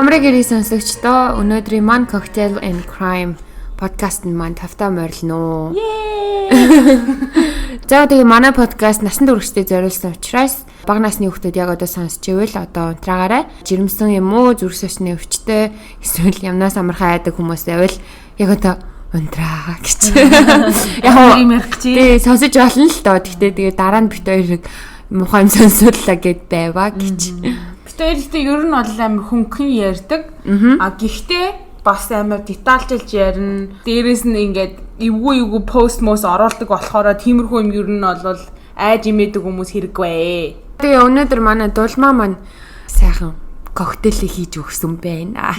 Амрыг ирэх сонсогчдоо өнөөдрийн маань Cocktail and Crime подкаст нь маань тавтаа морилно. За тэгээ манай подкаст насан туршидтэй зориулсан учраас бага насны хүмүүс яг одоо сонсч ивэл одоо унтраагаарай. Жирэмсэн юм уу, зүрх сочны өвчтэй эсвэл ямнаас амархан айдаг хүмүүс байвал яг одоо унтраа гэж. Яг юм ярих чи. Тэгээ сонсож болно л доо. Гэхдээ тэгээ дараа нь бит хоёрыг мухай юм сонсууллаа гэд байваа гэж. Тэрэлтэй ер нь бол амар хөнгөн ярьдаг. А гэхдээ бас амар детальжилж ярина. Дээрээс нь ингээд эвгүй пост моос оруулдаг болохоор тиймэрхүү юм ер нь бол айж имээдэг хүмүүс хэрэггүй. Тэгээ өнөөдөр манай дулмаа маань сайхан коктейлийг хийж өгсөн байна.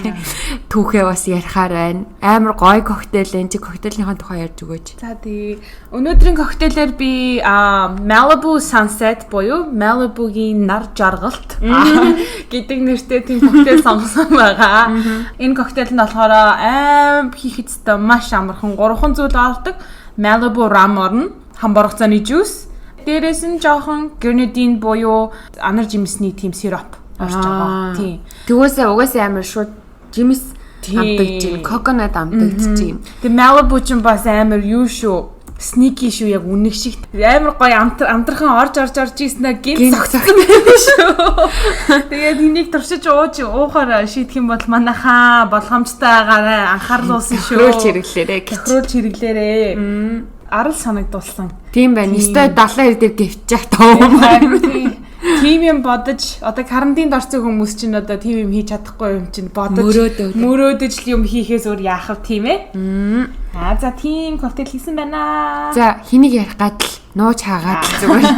Түүхээ бас ярихаар байна. Амар гоё коктейл энэ чи коктейлийнхаа тухай ярьж өгөөч. За тэгээ өнөөдрийн коктейлээр би Malibu Sunset буюу Malibu-гийн нар жаргалт гэдэг нэртэй тийм коктейл сонгосон байгаа. Энэ коктейл нь болохоор хийхэд өстой маш амархан 3 зүйл ордог. Malibu rum орно, хамбаргацааны жуус, дээрээс нь жоохон grenadine буюу анар жимсний тийм сироп орж байгаа. Тийм. Тэгвээсээ угаасаа амар шууд жимс амтагдчих, коконат амтагдчих. Тэгээ Malibu ч бас амар юу шүү. Sneaky шүү, яг үнэг шиг амар гоё амтархан орж ийснэ гинт цогцсон байх шүү. Тэгээд энийг туршиж уухаар шийдэх юм бол манайхаа болгоомжтойгаараа анхааруулсан шүү. Хөрөөлж хэрэглээрээ. Арал санагдуулсан. Тийм байна. Өстой 70 дээр гівчих тоо юм. Тийм юм бодож одоо карантинд орсон хүмүүс чинь одоо тийм юм хийж чадахгүй юм чинь бодож мөрөөдөж л юм хийхээс өөр яах вэ тийм ээ? За тийм коктейл хийсэн байна. За хэнийг ярих гадал нууж хаагаад зүгээр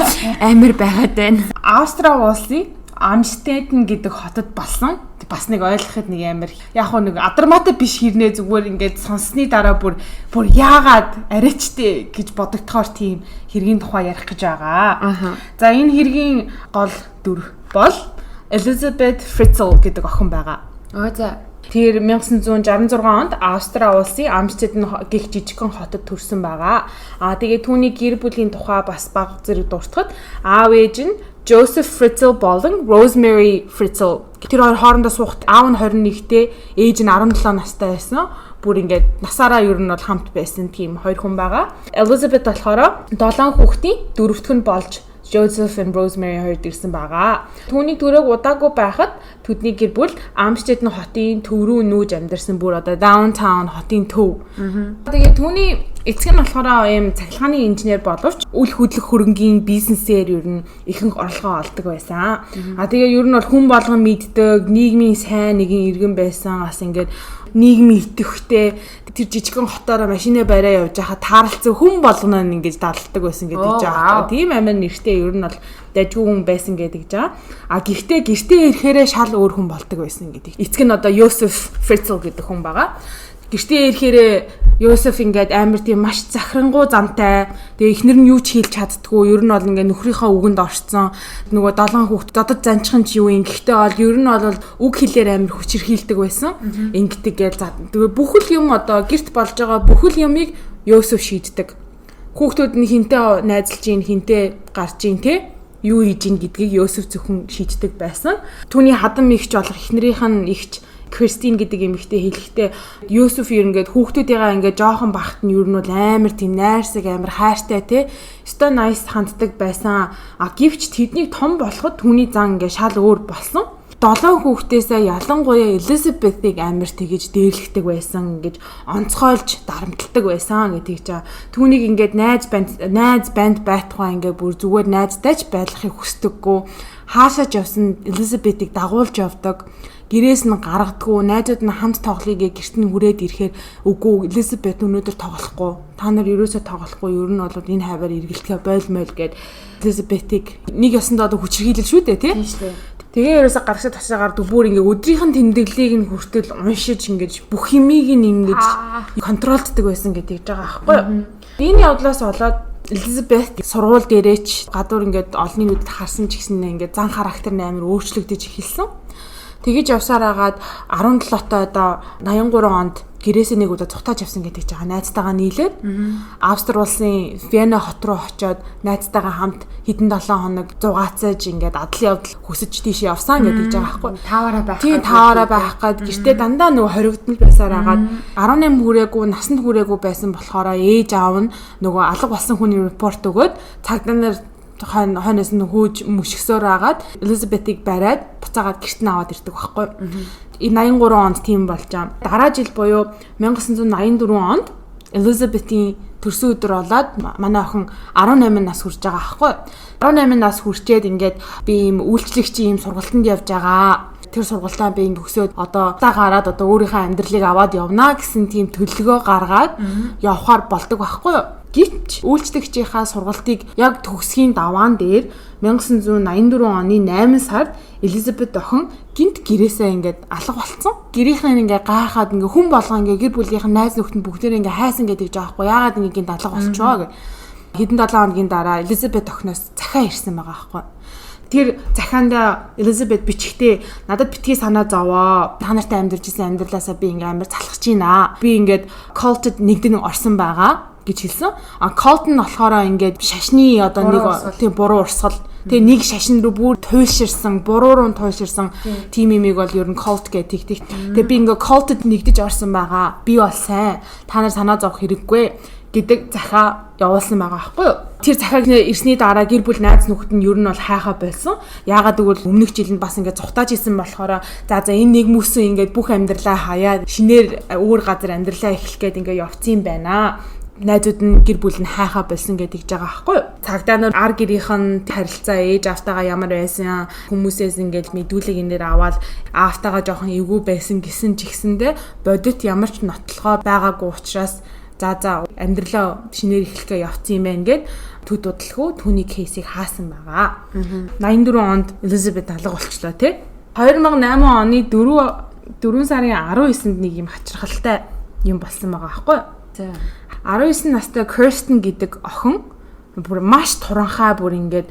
амир байгаад байна. Австрали улсын Амстerdam гэдэг хотод болсон. Бас нэг ойлгоход нэг амир яг нэг адармаатай биш хэрнээ зүгээр ингээд сонссны дараа бүр яагаад арайчтэй гэж бодогдохоор тийм хэргийн тухай ярих гэж байгаа. За энэ хэргийн гол дүр бол Elizabeth Fritzl гэдэг охин байгаа. За тэр 1966 онд Австрали улсын Амстердам гэх жижигхэн хотод төрсэн байгаа. Тэгээ түүний гэр бүлийн тухай бас баг зэрэг дуртахад аав ээж нь Joseph Fritzl болон Rosemary Fritzl. Тэр хоёр хоорондоо суухт аав нь 21-тэй, ээж нь 17 настай байсан. Бүр ингээд насаараа ер нь бол хамт байсан тийм хоёр хүн байгаа. Elizabeth болохоор 7 хүүхдийн дөрөвтг нь болж Joseph and Rosemary хоёрд ирсэн байгаа. Түүний төрөг удаагүй байхад төдний гэр бүл Амстerdам хотын төв рүү нүүж амьдарсан бүр одоо downtown хотын төв. Тэгээ түүний эцэг нь болохоор ийм цахилгааны инженер боловч үл хөдлөх хөрөнгийн бизнесээр ер нь ихэнх орлогоо олдог байсан. Тэгээ ер нь бол хүн болгон мэддэг, нийгмийн сайн нэгэн иргэн байсан. Бас ингээд нийгмийн идэвхтэй тэр жижигхэн хотоороо машинаа бариа явж байхад таарлцсан хүн болгоно ингэж далдаг байсан гэдэг жаа. Тийм амар нэртэй ер нь бол дайггүй хүн байсан гэдэг жаа. Гэхдээ гэртээ ирэхээрээ шал өөр хүн болдог байсан гэдэг. Эцэг нь одоо Joseph Fritzl гэдэг хүн байгаа. Гэртээ ирэхээрээ Joseph ингээд амар тийм маш захирангуй замтай. Тэгээ эхнэр нь юу ч хийлж чаддгүй. Ер нь бол ингээд нөхрийнхөө үгэнд орцсон. Нөгөө 7 хүүхд додод занчхан ч юу юм. Гэхдээ бол ер нь бол үг хэлээр амар хүчирхийлдэг байсан. Ингээд гээл тэгээ бүхэл юм одоо гэрт болж байгаа бүхэл юмыг Joseph шийддэг. Хүүхдүүд нь хинтээ найзалж ийн, хинтээ гарч ийн те. Юу хийж ийн гэдгийг Joseph зөвхөн шийддэг байсан. Түүний хадам ихч болох эхнэрийнх нь ихч Кристин гэдэг эмэгтэй хэлэхдээ Joseph ер ингээд хүүхдүүдийгаа ингээд жоохон багт нь ер нь бол амар тийм найрсаг амар хайртай те өстой nice ханддаг байсан. Гэвч тэднийг том болоход түүний зан ингээд шал өөр болсон. 7 хүүхдээсээ ялангуяа Elizabeth-ийг амар тэгэж дээрлэхдэг байсан гэж онцгойлж дарамтлагдаг байсан гэдэг чинь түүнийг ингээд найз банд байтугай ингээд бүр зүгээр найздайч байдлахыг хүсдэггүй хаашаач явсан Elizabeth-ийг дагуулж явдаг. Гэрээс нь гаргадаггүй, найзууд нь хамт тоглоё гэрт нь хүрээд ирэхээр үгүй Elizabeth өнөөдөр тоглохгүй. Та нар ерөөсөө тоглохгүй. Ер нь бол энэ хайваар эргэлтгээ бойлмол гэд Elizabeth-ийг нэг ясандаа хүчрхийлэл шүү дээ, тий? Тэгээ ерөөсөө гаргаж ташаагаар бүр ингээ өдрийнх нь тэмдэглэлийг нь хүртэл уншиж ингэж бүх юмыг нь ингэж контролддаг байсан гэдэг байгаа аахгүй юу? Энэ явдлаас болоод Elizabeth сургууль дээрээч гадуур ингээд олонний нүдэд харсан ч гэсэн ингээд зан характер нь амар өөрчлөгдөж эхэлсэн. Тэгэж явсаар агаад 17-тоо одоо 83 онд гэрээсээ нэг удаа цухтааж авсан гэдэг чинь найзтайгаа нийлээд Австри улсын Вена хот руу очиод найзтайгаа хамт хэдэн 7 хоног зугаацаж ингээд адлын явдал хүсэж тийш явсан гэдэг жбайгаа байхгүй. Таваараа байх. Тийм таваараа байх гээд гэртээ дандаа нөгөө хоригдмал байсаар агаад 18 хүрээгүй насанд хүрээгүй байсан болохоор ээж аав нь нөгөө алга болсон хүний репорт өгөөд цагдаа нар хойноос нь хөөж мөшгсөөр агаад Элизабетийг бариад буцаагаад гэрт нь аваад ирдэг байхгүй. 83 онд тийм болж байгаа. Дараа жил буюу 1984 онд Элизабетийн төрсөн өдөр болоод манай охин 18 нас хүрч байгаа аахгүй. 18 нас хүрчээд ингээд би ийм үйлчлэгчийн ийм сургалтанд явж байгаа. Тэр сургалтаа би ингэ өсөөд одоо гараад одоо өөрийнхөө амьдралыг аваад явна гэсэн тийм төлөвлөгөө гаргаад явхаар болдог байхгүй юу? Гэвч үйлчлэгчийнхаа сургалтыг яг төгсгийн даваан дээр 1984 оны 8 сард Элизабет охин гинт гэрээсээ ингээд алга болцсон. Гэрийнхэн ингээ гайхаад ингээ хүн болгоо ингээ гэр бүлийнхэн найз нөхдөд бүгдээр ингээ хайсан гэдэг жаахгүй. Яагаад ингээ гинт алга болчихвоо гэх. Хэдэн 7 хоногийн дараа Элизабет охиноос захаа ирсэн байгаа байхгүй. Тэр захаанда Элизабет бичгтээ надад битгий санаа зовоо. Та нартай амьдарч исэн амьдралаасаа би ингээ амар залхаж байна. Би ингээд culted нэгдэн орсон байгаа гэж хэлсэн. Cult нь болохоор ингээд шашны одоо нэг тийм буруу урсгал. Тэгээ нэг шашин руу бүр туйлширсан, буруу руу туйлширсан тийм имийг бол ер нь cult гэдэг тэгт. Тэгээ би ингээ culted нэгдэж орсон байгаа. Би бол сайн. Та нар санаа зовох хэрэггүй гэдэг захаа явуулсан байгаа байхгүй юу? Тэр захааг ирсний дараа гэр бүл найз нөхөд нь ер нь бол хайхаа болсон. Яагаад гэвэл өмнөх жилд бас ингээд цухтааж исэн болохоор за энэ нэг мүсэн ингээд бүх амьдралаа хаяад шинээр өөр газар амьдралаа эхлэх гээд ингээд явцсан юм байна. Найзууд нь гэр бүл нь хайхаа болсон гэдэг жага байхгүй юу? Цагдаа нар ар гэрийнхэн харилцаа ээж автагаа ямар байсан хүмүүсээс ингээд мэдүүлэг энэ дээр аваад автагаа жоохон эвгүй байсан гэсэн ч ихсэндээ бодит ямар ч нотлохоо байгаагүй учраас за амьдралаа шинээр эхлэхээ явцсан юм байна гэд төд удалгүй түүний кейсийг хаасан байгаа. 84 онд Элизабет алга болчлоо тий. 2008 оны 4 сарын 19-нд нэг юм хачирхалтай юм болсон байгаа байхгүй юу? За 19 настай Kirsten гэдэг охин бүр маш туранхай бүр ингээд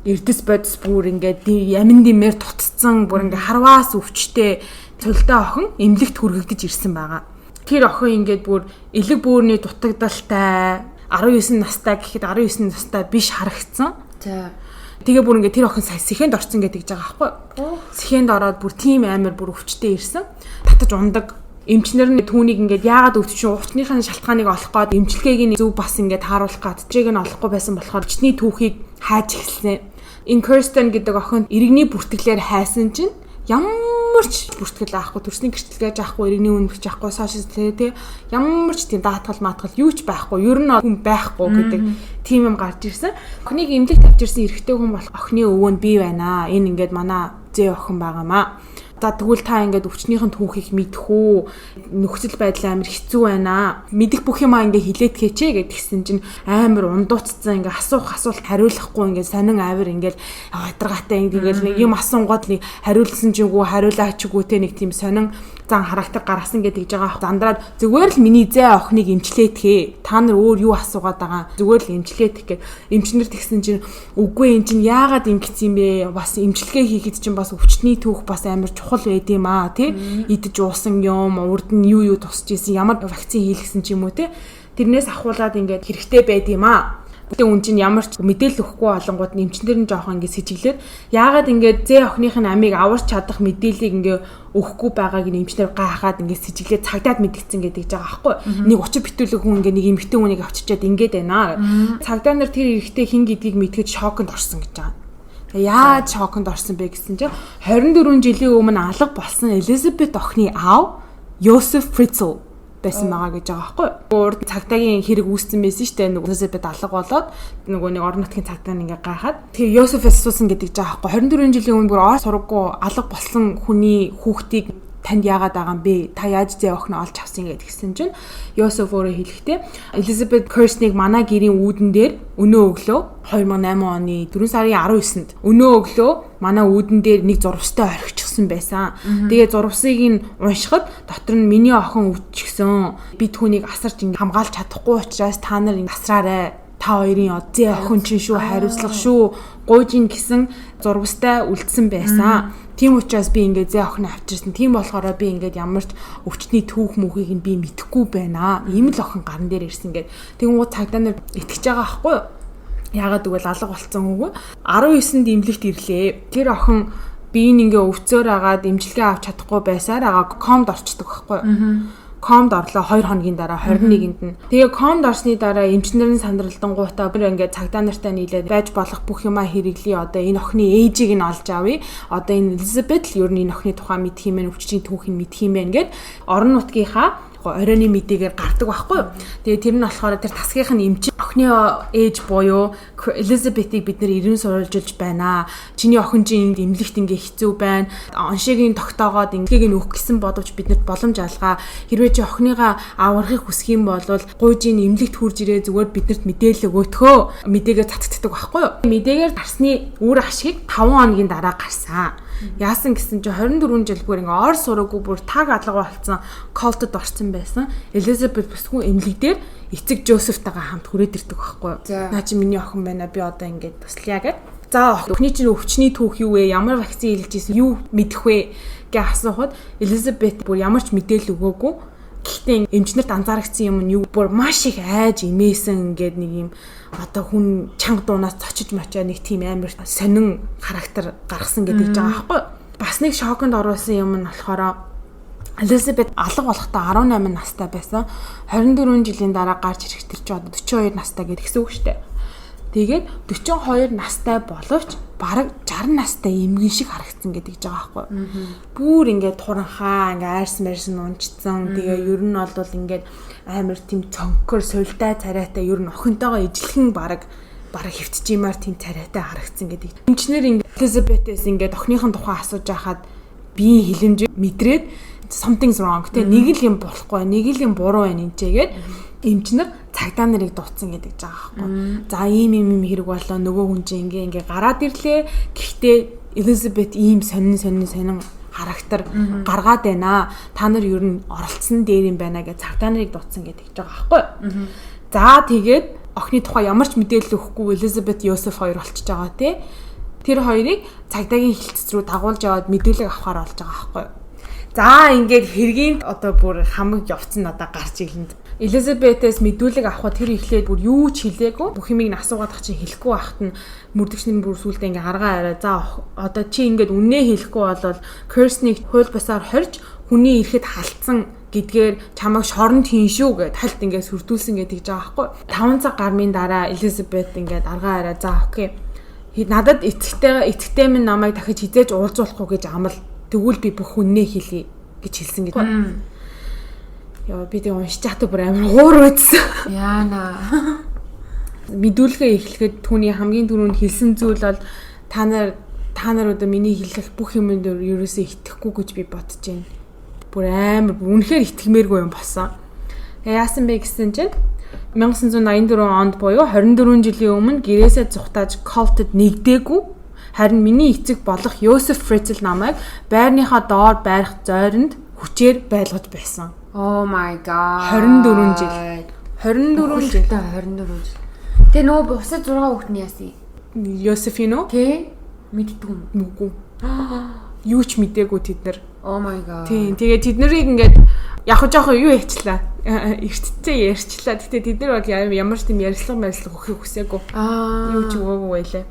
эрдэс бодис бүр ингээд ямин димээр тутцсан бүр ингээд харваас өвчтэй цөлтэй охин эмнэлэгт хүргэгдэж ирсэн байгаа. Тэр охин ингээд бүр элэг бөөрийн дутагдaltaй 19 настай гэхэд 19 настай биш харагдсан. За. Тэгээ бүр ингээд тэр охин сая сэхэнд орсон гэдэг жбайгаа байхгүй юу? Сэхэнд ороод бүр тийм амар бүр өвчтэй ирсэн. Татаж ундаг. Эмчнэр нь түүнийг ингээд яагаад өвчин уучныхын шалтгааныг олох гээд эмчилгээг нь зөв бас ингээд тааруулах гээд чиг нь олохгүй байсан болохоор өвчний түүхийг хайж эхэлсэн. Энэ Kirsten гэдэг охин иргэний бүртгэлээр хайсан чинь ямар ч бүртгэл аахгүй төрсний гэрчлэгэж аахгүй иргэний үнэмч аахгүй сошиал тий ямар ч тийм даатгал маатгал юу ч байхгүй ер нь хүн байхгүй гэдэг тийм юм гарч ирсэн. Охиныг эмнэлэгт авчирсан эрэгтэй хүн бол охины өвөө нь би байна. Энэ ингээд манай зээ охин байгаамаа. За тэгвэл та ингээд өвчнийхэн түүхийг мэдэх үү? Нөхцөл байдал амар хэцүү байна. Мэдих бүх юмаа ингээд хилээд хийчээ гэдгсэн чинь амар ундууцсан ингээд асуулт хариулахгүй ингээд сонин авир ингээд ядаргаатай ингээд нэг юм асуунгууд нэг хариулсан ч үгүй хариулаач үгүй те нэг тийм сонин зан характер гаргасан гэдэг жбайгаа. Зандраад зүгээр л миний зээ охиныг эмчлээтгэе. Та нар өөр юу асуугаад байгаа? Зүгээр л эмчлээтгэх гэд эмчнэр тэгсэн чинь үгүй эн чинь яагаад ингэсэн юм бэ? Бас эмчилгээ хийхэд чинь бас өвчтний түүх бас амар чухал байд юм аа тий. Идэж уусан юм, урд нь юу тусч ийсэн, ямар вакцин хийлгсэн ч юм уу тий. Тэрнээс ахуулаад ингээд хэрэгтэй байд юм аа. Гэтэ үн чинь ямар ч мэдээлэл өгөхгүй болонгууд нэмчнэр нь жоохон ингэ сэжиглээд яагаад ингэ зээ охиных нь амийг аварч чадах мэдээллийг ингэ өгөхгүй байгааг нэмчнэр гайхаад ингэ сэжиглээд цагдаад мэдгэцэн гэдэг жбайгаа байхгүй. Нэг 30 битүүлэг хүн ингэ нэг эмэгтэй хүнийг авчирчаад ингэж байна. Цагдаа нар тэр эрэгтэй хин гэдгийг мэдгээд шоконд орсон гэж байгаа. Яаж шоконд орсон бэ гэсэн чинь 24 жилийн өмнө алга болсон Элизабет охины аав Joseph Fritzl байсан байгаа гэж байгаа байхгүй. Урд цагдаагийн хэрэг үүссэн байсан шүү дээ. Нэг Элизабет алга болоод нөгөө нэг орон нутгийн цагдаа ингээ гайхаад тэгээ Йосеф асуусан гэдэг жбайгаа байхгүй. 24 жилийн өмнө бүр ор сургаггүй алга болсон хүний хүүхдийг танд яагаад байгаа юм бэ? Та яаж зээ охин олж авсан гэдгсэн чинь Йосеф өөрөө хэлэхдээ Элизабет Kirsten-ийг манай гэрийн үүдэн дээр өнөө өглөө 2008 оны 4 сарын 19-нд өнөө өглөө манай үүдэн дээр нэг зурвастай орхичихсан байсан. Тэгээ зурвасыг нь уншихад дотор нь миний охин өвчихсөн. Би түүнийг асарч ингээ хамгаалж чадахгүй учраас та нар асраарай. та хоёрын зээ охин чинь шүү, хариуцлага шүү, гуйжин гэсэн зурвастай үлдсэн байсан. Тийм учраас би ингээд зээ охин авчирсан. Тийм болохоор би ингээд ямар ч өвчтний түүх мөхийг нь би мэдэхгүй байна. Ийм л охин гарн дээр ирсэн ингээд. Тэгвэл цагдаа нар итгэж байгаа байхгүй юу? Яагаад гэвэл алга болцсон хөвгөө 19-нд имлэгт ирлээ. Тэр охин би ингээ өвцөөр агаад имчилгээ авч чадахгүй байсаар агаа комд орчдөг байхгүй юу? Комд орлоо 2 хоногийн дараа 21-нд нь. Тэгээ комд орсны дараа эмчнэрийн сандралтангуудаа бүр ингээд цагдаа нартай нийлээд байж болох бүх юмаа хэрэглэе. Одоо энэ охины ээжийг нь олж авъя. Одоо энэ Элизабет л ер нь энэ охины тухай мэдх юм байна, өвчтний түүхийг мэдх юм байна гэд орон нутгийнхаа оройны мэдээгээр гардаг байхгүй юу. Тэгээ тэр нь болохоор тэр тасгийнх нь эмч охины ээж буюу Элизабетийг бид нэр 90 сурвалжилж байна. Чиний охин чинь эмнэлэгт ингээ хэцүү байна. Оншигийн тогтоогоод ингийг нь өөх гэсэн бодовч биднэрт боломж алгаа. Хэрвээ чи охиныгаа аврахыг хүсэх юм бол гуйжийн эмнэлэгт хурж ирээ зүгээр биднэрт мэдээлэл өгөөхөө. Мэдээгээр цацагддаг байхгүй юу. Мэдээгээр гарсны үр ашиг 5 хоногийн дараа гарсан. Яасан гэсэн чи 24 жил бүр ингээ ор сураагүй бүр таг алга болцсон колтод орсон байсан. Элизабет бүсгүй эмнэлэг дээр эцэг Жозефтайгаа хамт хүрээд ирдэг байхгүй юу. Наа чи миний охин байна. Би одоо ингээд туслая гэд. За охины чинь өвчний түүх юу вэ? Ямар вакцин илж ийсэн? Юу мэдэх вэ? Гэ асуухад Элизабет бүр ямар ч мэдээлэл өгөөгүй. Гэхдээ эмчнэрт анзаарчихсан юм нь юу бүр маш их айж имээсэн ингээд нэг юм одоо хүн чанга дуунаас цочиж мачаа нэг тийм амар сонин характер гаргасан гэдэг жаа байхгүй. Бас нэг шоконд оруулсан юм нь болохоор Элизабет алга болохдоо 18 настай байсан. 24 жилийн дараа гарч ирэх тэр чинь одоо 42 настай гэдэг үг шүү дээ. Тэгээд 42 настай боловч бараг 60 настай эмгэн шиг харагдсан гэдэг жаа байхгүй. Бүр ингээд туранхаа ингээд айрс мэрсэн унцсан. Тэгээ ер нь бол ингээд амар тийм цонхор сувилтай царайтай ер нь охинтойгоо ижилхэн бараг хөвтжимаар тийм царайтай харагдсан гэдэг. Эмчнэр ингээд Элизабетээс ингээд охиныхон тухай асууж байхад биеийн хилэмж мэдрээд something's wrong тэ нэг л юм болохгүй нэг л юм буруу байна энтэйгээд эмчнэр цагдаа нарыг дуудсан гэдэг жаа байхгүй. За ийм хэрэг болоо нөгөө хүн чинь ингээ гараад ирлээ. Гэхдээ Элизабет ийм сонин характер гаргаад байна. Та нар ер нь оролцсон дээр юм байна гэж цагдаа нарыг дуудсан гэдэг жаа байхгүй. За тэгээд охины тухай ямар ч мэдээлэл өгөхгүй Элизабет Йосеф хоёр болчихж байгаа тий. Тэр хоёрыг цагдаагийн хилцэц рүү дагуулж яваад мэдүүлэг авахаар болж байгаа байхгүй. За ингээд хэргийн одоо бүр хамаг явцсан надаа гарч ирлэнд. Элизабетээс мэдүүлэг авахд тэр ихлээд бүр юу ч хэлээгүй. Бүх юмыг нь асуугаад ах чинь хэлэхгүй байхад нь мөрдөгчний бүр сүултээ ингээ харгаа арай. За одоо чи ингээд үннээ хэлэхгүй болвол Кирстнийг хууль бусаар хорж хүний ирэхэд халтсан гэдгээр чамайг шоронд хийн шүү гэд хальт ингээ сүрдүүлсэн гэдэг жаа байхгүй. 5 цаг гармын дараа Элизабет ингээд аргаа арай. За окей. Надад эцэгтэй минь намайг дахиж хизээж уулзуулахгүй гэж амал. Тэгвэл би бүх хүннээ хэлье гэж хэлсэн гэдэг. Яа би тэг уншиж чаддаг бүр амар хуур үзсэн. Яана. Мэдүүлгээ эхлэхэд түүний хамгийн түрүүнд хэлсэн зүйл бол та нар одоо миний хэлэх бүх юмд ерөөсөө итгэхгүй гэж би бодож байна. Бүр амар үнэхээр итгэмээргүй юм болсон. Яасан бэ гэсэн чинь 1984 онд буюу 24 жилийн өмнө гэрээсээ зүхтааж колтод нэгдээгүй. Харин миний эцэг болох Йосеф Фрицел намайг байрныхаа доор байрах зойронд хүчээр байлгаж байсан. Oh my god. 24 жил. 24 жил. Тэгээ нөгөө бусад 6 хүүхэд нь яасан? Йосефино? Тэ мэддэг юм уу? Юу ч мэдээгүй тэд нар. Oh my god. Тийм. Тэгээ тэд нарыг ингээд яг жоохон юу ярьчлаа. Эртцээ ярьчлаа. Гэтэ тэд нар бол ямар ч тийм ярилцлага өгөхийг хүсээгүй. Юу ч өгөөгүй байлаа.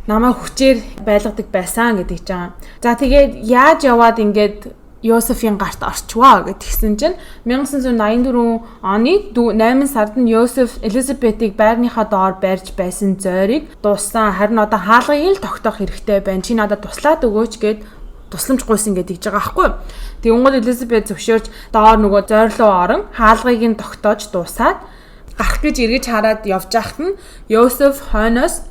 Намайг хүчээр байлгадаг байсан гэдэг жаа. За тэгээд яаж яваад ингээд Йосефийн гарт орчваа гэдгсэн чинь 1984 оны 8 сард нь Йосеф Элизабетийг байрныхаа доор барьж байсан зойрыг дууссан. Харин одоо хаалгыг л тогтоох хэрэгтэй байна. Чи надад туслаад өгөөч гэд тусламж гуйсан гэдэг жаа байхгүй. Тэгвэл Элизабет зөвшөөрч доор нөгөө зойр руу орон хаалгыг нь тогтоож дуусаад гарах гэж эргэж хараад явж байхад нь Йосеф хойноос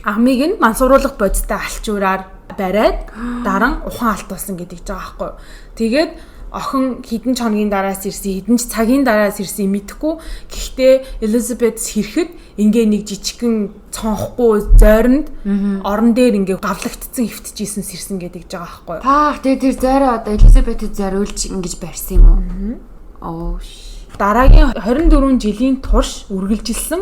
амийг нь мансууруулах бодистой алчуураар бариад дараа нь ухаан алтуулсан гэдэг жаа байхгүй. Тэгээд охин хэдэн ч хоногийн дараас ирсэн, хэдэн ч цагийн дараас ирсэн мэдэхгүй. Гэхдээ Элизабет сэрэхэд ингээ нэг жижигхэн цонхгүй зойронд орон дээр ингээ гавлагдсан хөвтөжсэн сэрсэн гэдэг жаа байхгүй. Тэгээд тэр зойроо одоо Элизабетийг зориулж ингэж барьсан юм уу? Дараагийн 24 жилийн турш үргэлжилсэн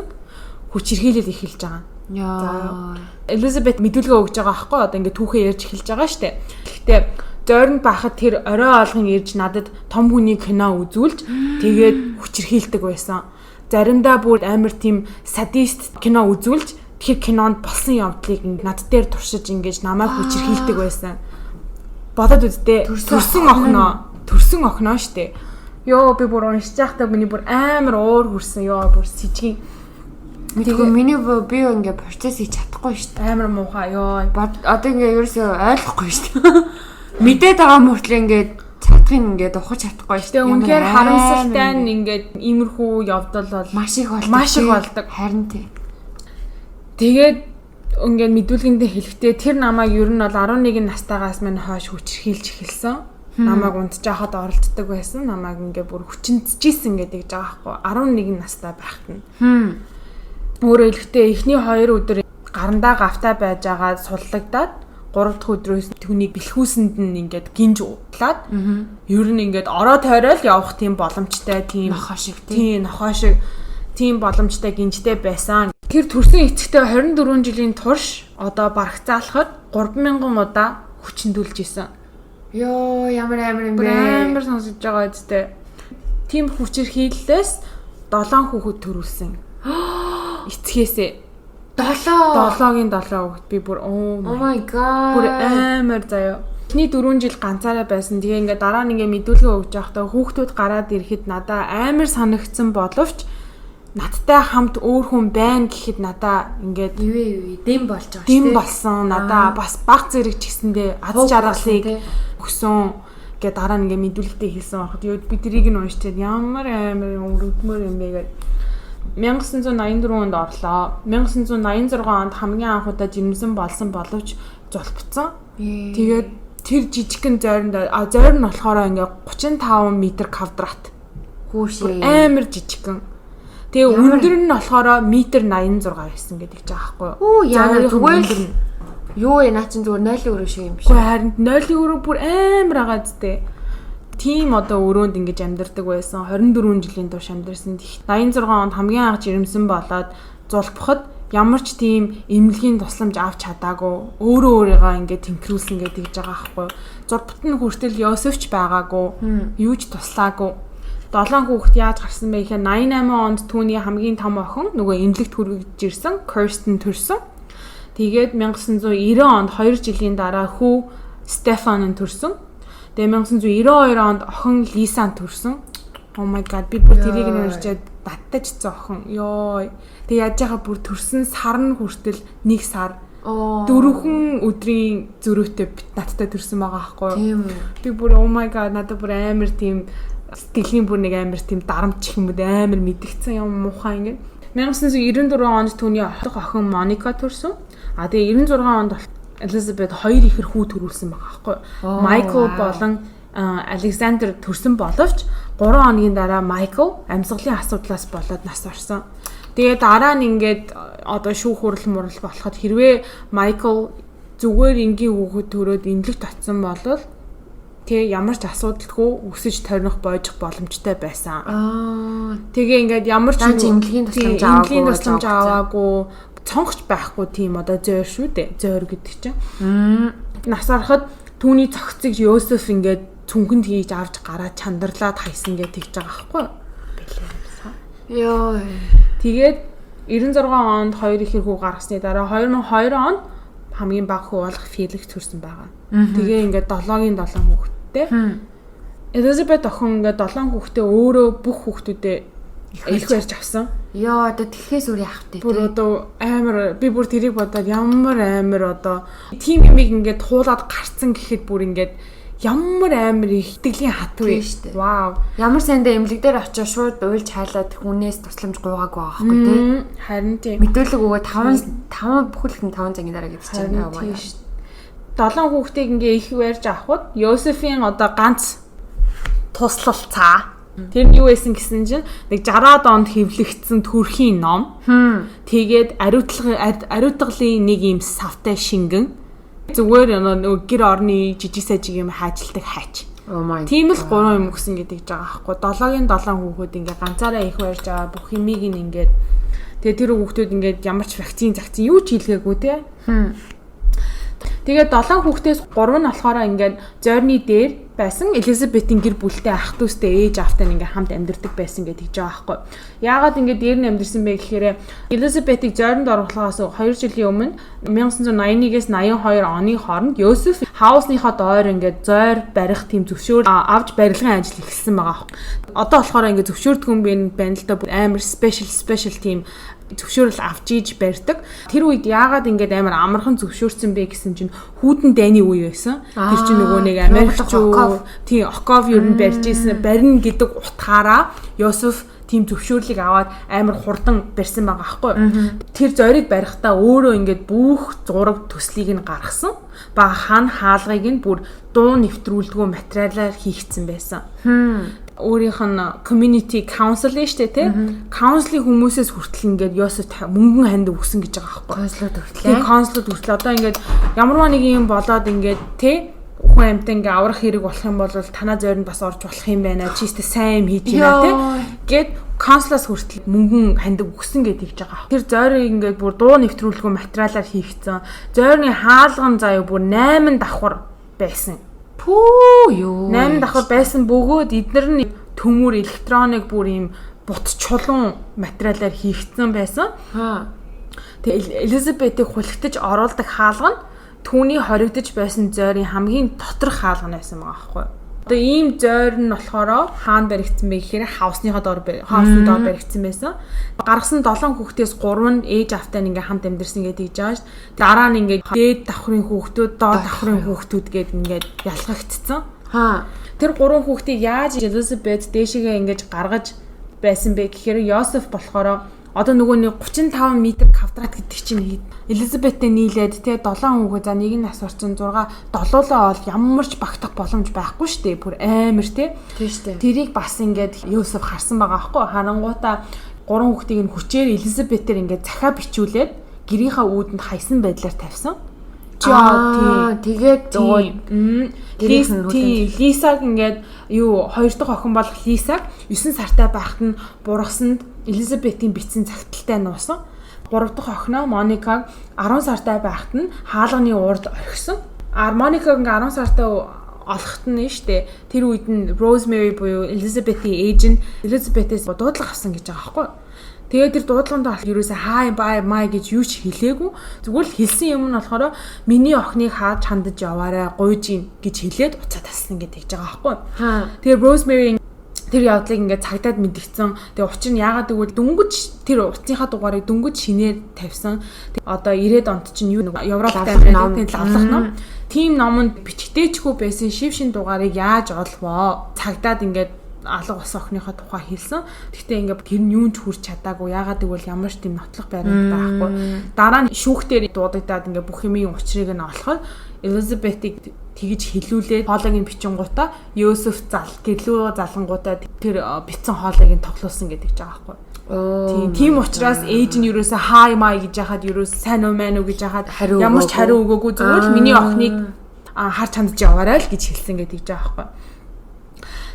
хүчирхийлэл эхэлж байгаа. Яа. Элизабет мэдүүлгээ өгж байгаа аахгүй одоо ингээд түүхээ ярьж эхэлж байгаа штэ. Гэхдээ Зоринд байхад тэр орой олгон ирж надад том хүний кино үзүүлж тэгээд хүчирхийлдэг байсан. Заримдаа бүр амар тийм садист кино үзүүлж тэр кинонд болсон явдлыг над дээр туршиж ингэж намайг хүчирхийлдэг байсан. Бодоод үзтээ төрсөн охноо штэ. Йоо би бүр уншиж байхдаа миний бүр амар уур хүрсэн. Йоо бүр сэжгийн. Тэгээ миний би ингээ процесс хийж чадахгүй штэ. Амар муухай ёо. Одоо ингээ ерөөсөө ойлгохгүй штэ. Мэдээд байгаа мөртлөө ингээ чадахын ингээ ухаж чадахгүй штэ. Үнэхээр харамсалтай нь ингээ иймэрхүү явдал бол маш их болдог. Харин тий. Тэгээд ингээд мэдүүлгэндээ хэлэхдээ тэр намайг ер нь бол 11 настайгаас минь хойш хүчирхийлж эхэлсэн. Намайг унтж байхад оролддог байсан. Намайг ингээ бүр хүчинцжсэн гэдэг байгаа байхгүй. 11 настай байхад нь. Өөрөөр хэлбэл эхний 2 өдөр гарандаа гавтай байж байгаа суллагдаад 3 дахь өдрөөс түүнийг бэлхүүсэнд нь ингээд гинж утлаад ер нь ингээд ороо тойрол явах тийм боломжтой тийм нохоо шиг тийм боломжтой гинжтэй байсан. Тэр төрсөн эцэгтэй 24 жилийн турш одоо барагцаалахад 3000 удаа хүчндүүлж исэн. Йоо ямар юм бэ? Амар сонсож байгаа үстэй. Тийм хүчирхийллээс 7 хүүхэд төрүүлсэн. Эцгээсээ 7-гийн 7 хүүхэд би бүр oh my god бүр амар заяа. Эхний 4 жил ганцаараа байсан. Тэгээ ингээд дараа нь ингээд мэдүүлгээ өгж байхдаа хүүхдүүд гараад ирэхэд надаа амар санагдсан боловч надтай хамт өөр хүн байна гэхэд надаа ингээд дэм болж байгаа шүү. Дэм болсон. Надаа бас баг зэрэг ч гэсэндээ аз жаргалыг өгсөн гэ дараа нь ингээд мэдүүлэгтээ хэлсэн байхад би тэрийг нь уншчихад ямар амар өрөвдмөр юм бэ гэдэг 1984 онд орлоо. 1986 онд хамгийн анх удаа жирэмсэн болсон боловч зулбцсан. Тэгээд тэр жижигхэн зойронд зойр нь болохоор ингээ 35 м квадрат. Хүүшээ. Амар жижигхэн. Тэгээ өндөр нь болохоор 1.86 м байсан гэдэг ч аахгүй юу? Оо яа зүгээр л юу наа чин зүгээр 0 өрөө шиг юм биш. Гэхдээ харин 0 өрөө бүр амар агаад зтэй. Тийм одоо өрөөнд ингэж амьдардаг байсан. 24 жилийн турш амьдарсан. 86 онд хамгийн анх жирэмсэн болоод зулбахад ямар ч тийм эмнэлгийн тусламж авч чадаагүй. Өөрөө өөрийгөө ингэ тэнхрүүлсэн гэдэг жбайгаа аахгүй. Зурбат нь хүртэл Йосефч байгаагүй. Юу ч туслаагүй. 7 хүүхэд яаж гарсан бэ гэхээр 88 онд түүний хамгийн том охин нөгөө эмнэлэгт хүргэж ирсэн. Kirsten төрсөн. Тэгээд 1990 онд 2 жилийн дараа хүү Стефан нь төрсөн. Тэгээ 1992 онд охин Лисан төрсөн. Oh my god би бүр тэрийг нэрчээд баттажцсан охин. Йоо. Тэгээ яаж яхаа бүр төрсөн сар нь хүртэл 1 сар. 4 өдрийн зөрүүтэй надтай төрсөн байгаа байхгүй юу? Би бүр oh my god надад бүр амар тийм сэтгэлийн бүр нэг амар тийм дарамт юм бэ амар мэдгдсэн юм муухай ингэ. 1994 онд түүний охин Моника төрсөн. Тэгээ 96 онд Elizabeth 2 ихэр хүү төрүүлсэн байгаа байхгүй юу? Michael болон Alexander төрсөн боловч 3 хоногийн дараа Michael амьсгалын асуудлаас болоод нас орсон. Тэгээ дараа нь ингээд одоо шүүх хурал мурал болоход хэрвээ Michael зүгээр энгийн хүүхэд төрөөд эмнэлэгт очсон бол тэгээ ямар ч асуудалгүй өсөж торних бойжих боломжтой байсан. Тэгээ ингээд ямар ч эмнэлгийн тусламж аваагүй цонгч байхгүй тийм одоо зөөр шүү дээ. Зөөр гэдэг чинь. Нас ороход түүний цогцыг Йосеф ингээд цүнхэнд хийж авч гараад чандарлаад хайсан гэж тэгж байгаа байхгүй юу? Йоо. Тэгээд 96 онд 2 ихэр хүү гаргасны дараа 2002 онд хамгийн бага хүү болох Felix төрсэн байгаа. Тэгээ ингээд 7-гийн 7 хүүхэдтэй. Elizabeth охин ингээд 7 хүүхэдтэй өөрөө бүх хүүхдүүдээ их барьж авсан. Яа одоо тэгхээс өөр яах вэ? Бүр одоо амар би бүр тэрийг бодоод ямар амар одоо тим юмыг ингээд хуулаад гарцсан гэхэд бүр ингээд ямар амар их итгэлийн хат вэ? Вау. Ямар сайндаа эмнэлэг дээр очиж шууд уйлж хайлаад хүнээс тусламж гуйгаагүй байхгүй тий. Харин тийм. Мэдүүлэг өгөө 5 бүхэлдэн 5 цагийн дараа гэж байна. 7 хүүхдийг ингээ их барьж авахд Йосефийн одоо ганц туслалцаа. Тэр нь юу байсан гэсэн чинь нэг 60-аад онд хэвлэгдсэн төрхийн ном. Тэгээд ариутгалын нэг юм савтай шингэн. Зүгээр нөгөө гэр орны жижиг сажиг юм хаажилдаг хайч. Тийм л 3 юм өгсөн гэдэг жбайгаа байхгүй. 7-гийн 7 хүүхэд ингээ ганцаараа их барьж аваа бүх юмыг ингээд Тэгээ тэр хүүхдүүд ингээд ямар ч вакцин загцсан юу ч хийлгээгүй те. Тэгээд 7 хүүхдээс 3 нь болохоор ингээд зойрны дээр байсан Элизабетийн гэр бүлтэй ах дүүстэй ээж автаа ингээд хамт амьдардаг байсан гэдэг гэж байгаа байхгүй. Яагаад ингээд дээр нь амьдарсан бэ гэхээр Элизабетийг зойронд оруулахаас 2 жилийн өмнө 1981-ээс 82 оны хооронд Йосеф хаусныхаа доор ингээд зойр барих тийм зөвшөөр авч барилгын ажил эхэлсэн байгаа. Одоо болохоор ингээд зөвшөөрдөг юм байна л да амар special тийм зөвшөөрөл авч иж барьдаг. Тэр үед яагаад ингээд амар амархан зөвшөөрсөн бэ гэсэн чинь хүүдэн дайны үе байсан. Тэр чинь нөгөө нэг Америкчуу тийм Оков ер нь барьж ийсэн барина гэдэг утгаараа Йосеф тийм зөвшөөрлийг аваад амар хурдан барьсан байгаа байхгүй. Тэр зориг барихтаа өөрөө ингээд бүх зураг төслийг нь гаргасан. Бага хан хаалгыг нь бүр дуу нэвтрүүлдэггүй материалаар хийгдсэн байсан. Өөрийнх нь community council нь штэ тий. Council-ийн хүмүүсээс хүртэл ингээд Йосеф мөнгөн ханд өгсөн гэж байгаа байхгүй. Консулд хүртэл. Тийм консулд хүртэл одоо ингээд ямарваа нэг юм болоод ингээд тий хүн амтан ингээ аврах хэрэг болох юм бол танаа зойронд бас орж болох юм байна. Чистэ сайн юм хийж байна тий. Гэт консулаас хүртэл мөнгөн хандаг өгсөн гэдэг гэж байгаа. Тэр зойрыг ингээд бүр дуу нэвтрүүлгүй материалаар хийгдсэн. Зойрны хаалган заяа бүр 8 давхар байсан. Пүү юу. 8 давхар байсан бөгөөд эдгээр нь төмөр электроник бүр юм бут чулуун материалаар хийгдсэн байсан. Тэгээ Элизабетийг хулигтаж оруулдаг хаалга нь түүний хоригдож байсан зойрын хамгийн доторх хаалга байсан байгаа байхгүй. Одоо ийм зойр нь болохоор хаана баригдсан бэ гэхээр хаусны доор баригдсан байсан. Гаргасан 7 хүүхдээс 3 нь ээж автаа ингээ хамт амьдэрсэн гэдэг жааш. Дараа нь ингээ дээд давхрын хүүхдүүд, доод давхрын хүүхдүүд гээд ингээ ялгагдсан. Тэр 3 хүүхдийг яаж Элизабет дээшээгээ ингэж гаргаж байсан бэ гэхээр Йосеф болохоор одоо нөгөө нэг 35 м квадрат гэдэг чинь Элизабеттэй нийлээд те 7 хүүгээ за нэг нь нас орчин 6 долоолоо бол ямар ч багтах боломж байхгүй штэ бүр амар те. Тийм штэ. Тэрийг бас ингээд Йосеф харсан байгаа байхгүй. Харангуудаа 3 хүүхдийг нь хүчээр Элизабетээр ингээд захаа бичүүлээд гэрийнхаа үүдэнд хайсан байдлаар тавьсан. Тэгээд Лисаг ингээд юу хоёр дахь охин болох Лисаг 9 сартай байхад нь бургасанд Элизабетийн бичсэн цагталтай нуусан. 3 дахь охиноо Моникаг 10 сартай байхад нь хаалганы уурд орхисон. Моникаг ингээд 10 сартай олохт нь штэ тэр үед нь Rosemary буюу Элизабетийн ээж нь Элизабетээс дуудлага авсан гэж байгаа байхгүй. Тэгээд тэр дуудлаганд бол ерөөсөө hi bye my гэж юу ч хэлээгүй. Зүгээр л хэлсэн юм нь болохоор миний охиныг хаад хандаж яваарай, гуйж ийн гэж хэлээд уцаа тассан гэдэг гэж байгаа байхгүй. Тэгээд Rosemary тэр явдлыг ингээд цагдаад мэдгдсэн. Тэгээ учир нь яагаад гэвэл дөнгөж тэр утасынхаа дугаарыг дөнгөж шинээр тавьсан. Одоо 90-ад онд чинь юу нэг Европт Америкийн лавлах ном. Тим номонд бичгдээчгүй байсан шив шин дугаарыг яаж олвоо? Цагдаад ингээд алга болсон охиныхоо тухай хэлсэн. Гэхдээ ингээд гэр нь юунч хүрч чадаагүй. Яагаад гэвэл ямар ч тийм нотлох байранд байхгүй. Дараа нь шүүхтэр дуудагдаад ингээд бүх юмын учрыг нь олоход Элизабетийг тэгж хилүүлээд хоолойг нь бичингуудаа Йосеф гэрлүү залангуудаа тэр битсэн хоолойг нь тоглуулсан гэдэг ч байгаа байхгүй. Тийм учраас ээж нь юусаа хай май гэж яхад юус сайн уу мэн үү гэж яхад ямар ч хариу өгөөгүй зүгээр л миний охиныг харж хандж яваарай л гэж хэлсэн гэдэг ч байгаа байхгүй.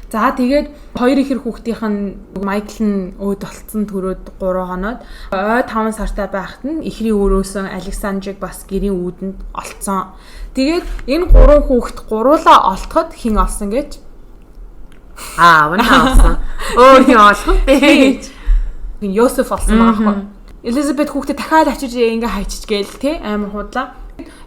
За тэгээд хоёр ихэр хүүхдийнх нь Майкл нь өөд болцсон төрөөд 3 хоноод ой 5 сартай байхад нь ихрийн өрөөсөн Александрыг бас гэрийн үүдэнд олцсон. Тэгээд энэ 3 хүүхэд гуруулаа олтоход хин олсон гэж вана олсон. Хин олсон бэ? Йосеф олсон байгаа байхгүй. Элизабет хүүхдээ дахиад очиж ингээ хайчиж гээл те амар худлаа.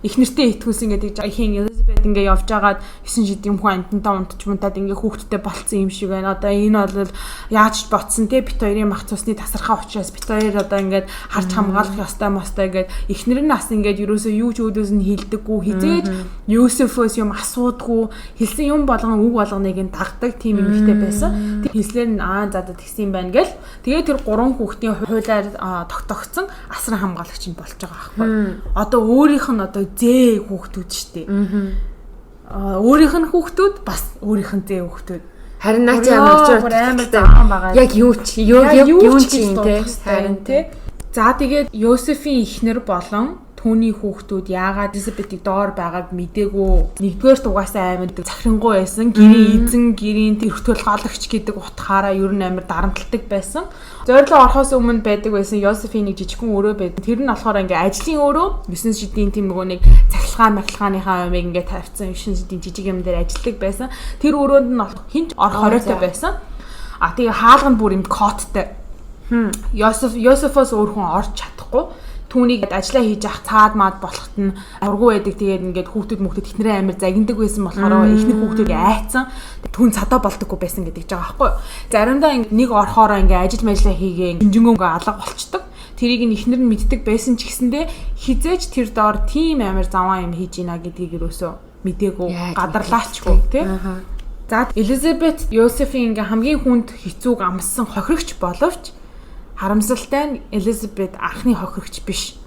Их нэртэй итгүүлсэн гэдэг хин Элизабет ингээ явж агаад 9 жидийн хүн амтантаа унтч мунтаад ингээ хүүхдтэй болцсон юм шиг байна. Одоо энэ бол яаж ч ботсон те бит хоёрын мах цусны тасархаа учраас бит хоёр одоо ингээ харж хамгаалах ёстой мостой гэдэг эхнэр нь бас ингээ юусоо юу ч өөдөөс нь хилдэггүй хизээж Йосефос юм асуудгүй хэлсэн юм болгон үг болгоныг нь дагдаг тийм эмэгтэй байсан. Тэг хэлсээр нь за тэгсэн юм байна гэл. Тэгээ тэр 3 хүүхдийн хуулиар тогтогдсон асран хамгаалагч нь болж байгаа байхгүй. Одоо өөрийнх нь одоо зээ хүүхдүүд штэ. Өөрийнх нь хүүхдүүд бас өөрийнх нь зээ хүүхдүүд. Харин наач ямар ч амар яг юу ч юм те. Харин те. За тэгээд Йосефийн эхнэр болон түүний хүүхдүүд яагаад Elizabeth-ийг доор байгааг мэдээгүй. Нэгдүгээр угаасаа амар захирингуй байсан. Гэрийн эзэн, гэрийн өртгөл гоологч гэдэг утгаараа ер нь амар дарамтлагдаг байсан. Зорилго орохоос өмнө байдаг байсан Josephine-ийг жижигхэн өрөө байдаг. Тэр нь болохоор ингээ ажлын өрөө 9 шидийн тийм нөгөө нэг цахилгааныхаа юмыг ингээ тавьсан 9 шидийн жижиг юм дээр ажилладаг байсан. Тэр өрөөнд нь хинч орох хориотой байсан. А тэгээ хаалга нь бүр юм коттой. Йосефос өөр хүн орж чадахгүй. Түүнийг ажиллаа хийж явах цаад маад болохт нь ургуу байдаг. Тэгээд ингээд хүүхдүүд ихнэрээ амар загиндаг байсан болохоор ихнэр хүүхдүүд айцсан. Түн цадаа болдоггүй байсан гэдэг ч байгаа байхгүй. Заримдаа нэг орохоор ингээд ажил мэжлээ хийгээ хинжингөө алга болчдөг. Тэрийг нь ихнэр нь мэддэг байсан ч гэсэндээ хизээч тэр доор тийм амар заваа юм хийж ийна гэдгийг юусоо мдээгүй гадарлаачгүй тий. За Elizabeth Josephine ингээ хамгийн хүнд хэцүүг амссан хохирогч боловч харамсалтай нь Elizabeth анхны хохирогч биш.